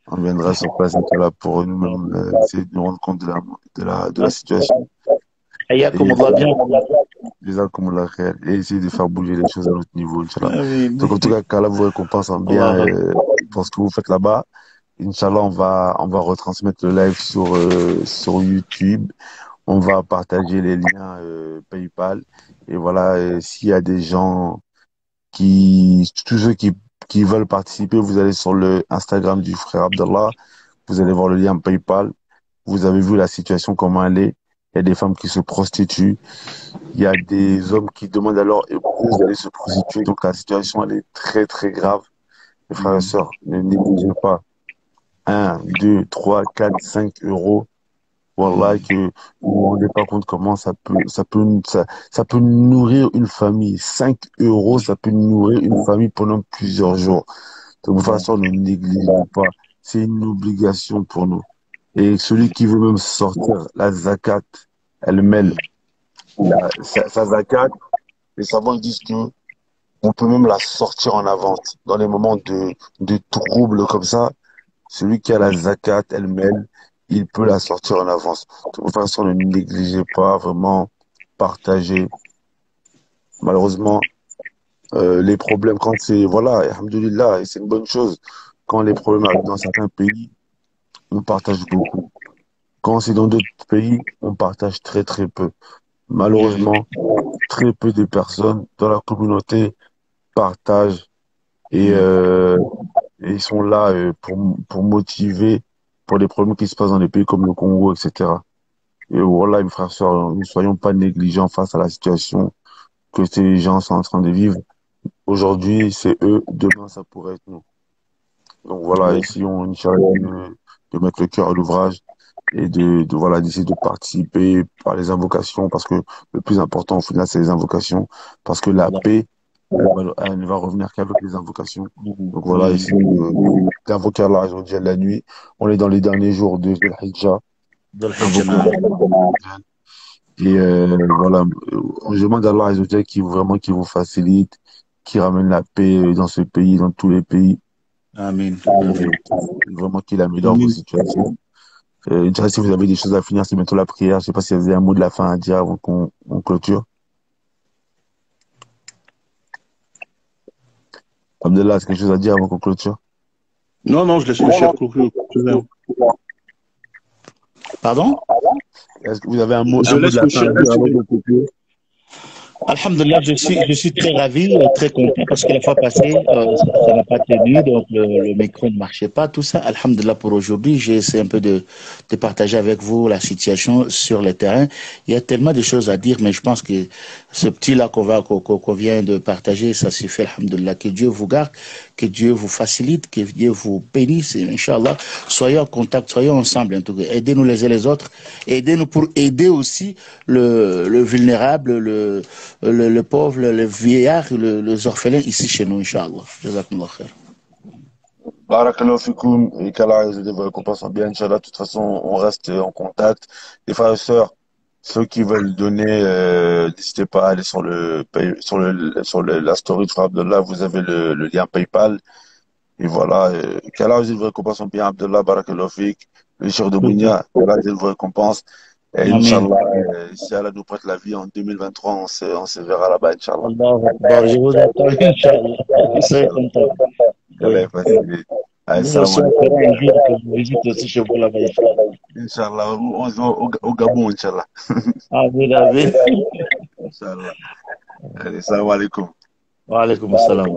On viendra sur place, Inch'Allah, pour nous-mêmes essayer de nous rendre compte de la situation. Et essayer de faire bouger les choses à notre niveau, Inch'Allah. Donc en tout cas, qu'Allah vous récompense en bien pour ce que vous faites là-bas. Inch'Allah, on va retransmettre le live sur YouTube. On va partager les liens PayPal. Et voilà, s'il y a des gens tous ceux qui veulent participer, vous allez sur le Instagram du frère Abdallah. Vous allez voir le lien PayPal. Vous avez vu la situation, comment elle est. Il y a des femmes qui se prostituent. Il y a des hommes qui demandent à leur épouse d'aller se prostituer. Donc la situation, elle est très, très grave. Les frères et sœurs, ne négligez pas. 1, 2, 3, 4, 5 euros. Voilà, que vous vous rendez pas compte comment ça peut nourrir une famille. 5 euros, ça peut nourrir une famille pendant plusieurs jours. Donc, de toute façon, ne négligez pas. C'est une obligation pour nous. Et celui qui veut même sortir la zakat, elle mêle sa zakat. Les savants disent que on peut même la sortir en avance. Dans les moments de troubles comme ça, celui qui a la zakat, elle mêle, il peut la sortir en avance. De toute façon, ne négligez pas, vraiment, partager. Malheureusement, les problèmes, quand c'est, voilà, alhamdoulilah, et c'est une bonne chose. Quand les problèmes arrivent dans certains pays, on partage beaucoup. Quand c'est dans d'autres pays, on partage très très peu. Malheureusement, très peu de personnes dans la communauté partagent et, et ils sont là pour motiver pour les problèmes qui se passent dans des pays comme le Congo, etc. Et voilà, mes frères et sœurs, ne soyons pas négligents face à la situation que ces gens sont en train de vivre. Aujourd'hui, c'est eux, demain, ça pourrait être nous. Donc voilà, essayons, Inch'Allah, de mettre le cœur à l'ouvrage et voilà, d'essayer de participer par les invocations, parce que le plus important au final, c'est les invocations, parce que la paix, elle ne va revenir qu'avec les invocations. Donc voilà, essayons d'invoquer Allah Azza wa Jalla la nuit. On est dans les derniers jours de Dhul Hijjah. Et voilà, je demande à Allah Azza wa Jalla qui vous facilite, qui ramène la paix dans ce pays, dans tous les pays. Amen. Vraiment qu'il améliore vos situations. Inch'Allah, si vous avez des choses à finir, c'est bientôt la prière. Je sais pas si vous avez un mot de la fin à dire avant qu'on clôture. Abdallah, est-ce quelque chose à dire avant qu'on clôture? Non, non, je laisse le chef clôturer. Pardon? Est-ce que vous avez un mot Je de laisse la le fin à chef dire avant qu'on clôture? Alhamdulillah, je suis très ravi, très content parce que la fois passée, ça n'a pas tenu, donc le micro ne marchait pas, tout ça. Alhamdulillah pour aujourd'hui, j'ai essayé un peu de partager avec vous la situation sur le terrain. Il y a tellement de choses à dire, mais je pense que ce petit-là qu'on vient de partager, ça suffit, alhamdulillah. Que Dieu vous garde, que Dieu vous facilite, que Dieu vous bénisse, et Inch'Allah. Soyons en contact, soyons ensemble, en tout cas. Aidez-nous les uns les autres, aidez-nous pour aider aussi le vulnérable, le pauvre, le vieillard, les orphelins ici chez nous, Inch'Allah. Jazakumullah khair. Barakallahu fikoum, et qu'Allah vous récompense en bien, Inch'Allah. De toute façon, on reste en contact. Les frères et sœurs, ceux qui veulent donner, n'hésitez pas à aller la story de Frère Abdallah, vous avez le lien PayPal. Et voilà, qu'Allah vous récompense en bien, Abdallah, Barakallahu fik, le cher de Bounia, qu'Allah vous récompense. Et Amen. Inch'Allah, si Allah nous prête la vie en 2023, on se verra là-bas, Inch'Allah. Allahu Akbar, je vous attends, Inch'Allah. Soyez contents. Qu'Allah est facile. Allez, Nous salam aussi, on alaikum. fera un jour que je visite aussi chez vous là-bas, Inch'Allah. Inch'Allah, on se voit au Gabon, Inch'Allah. Amen, amen. Inch'Allah. Allez, salam alaikum. Wa alaikum assalam.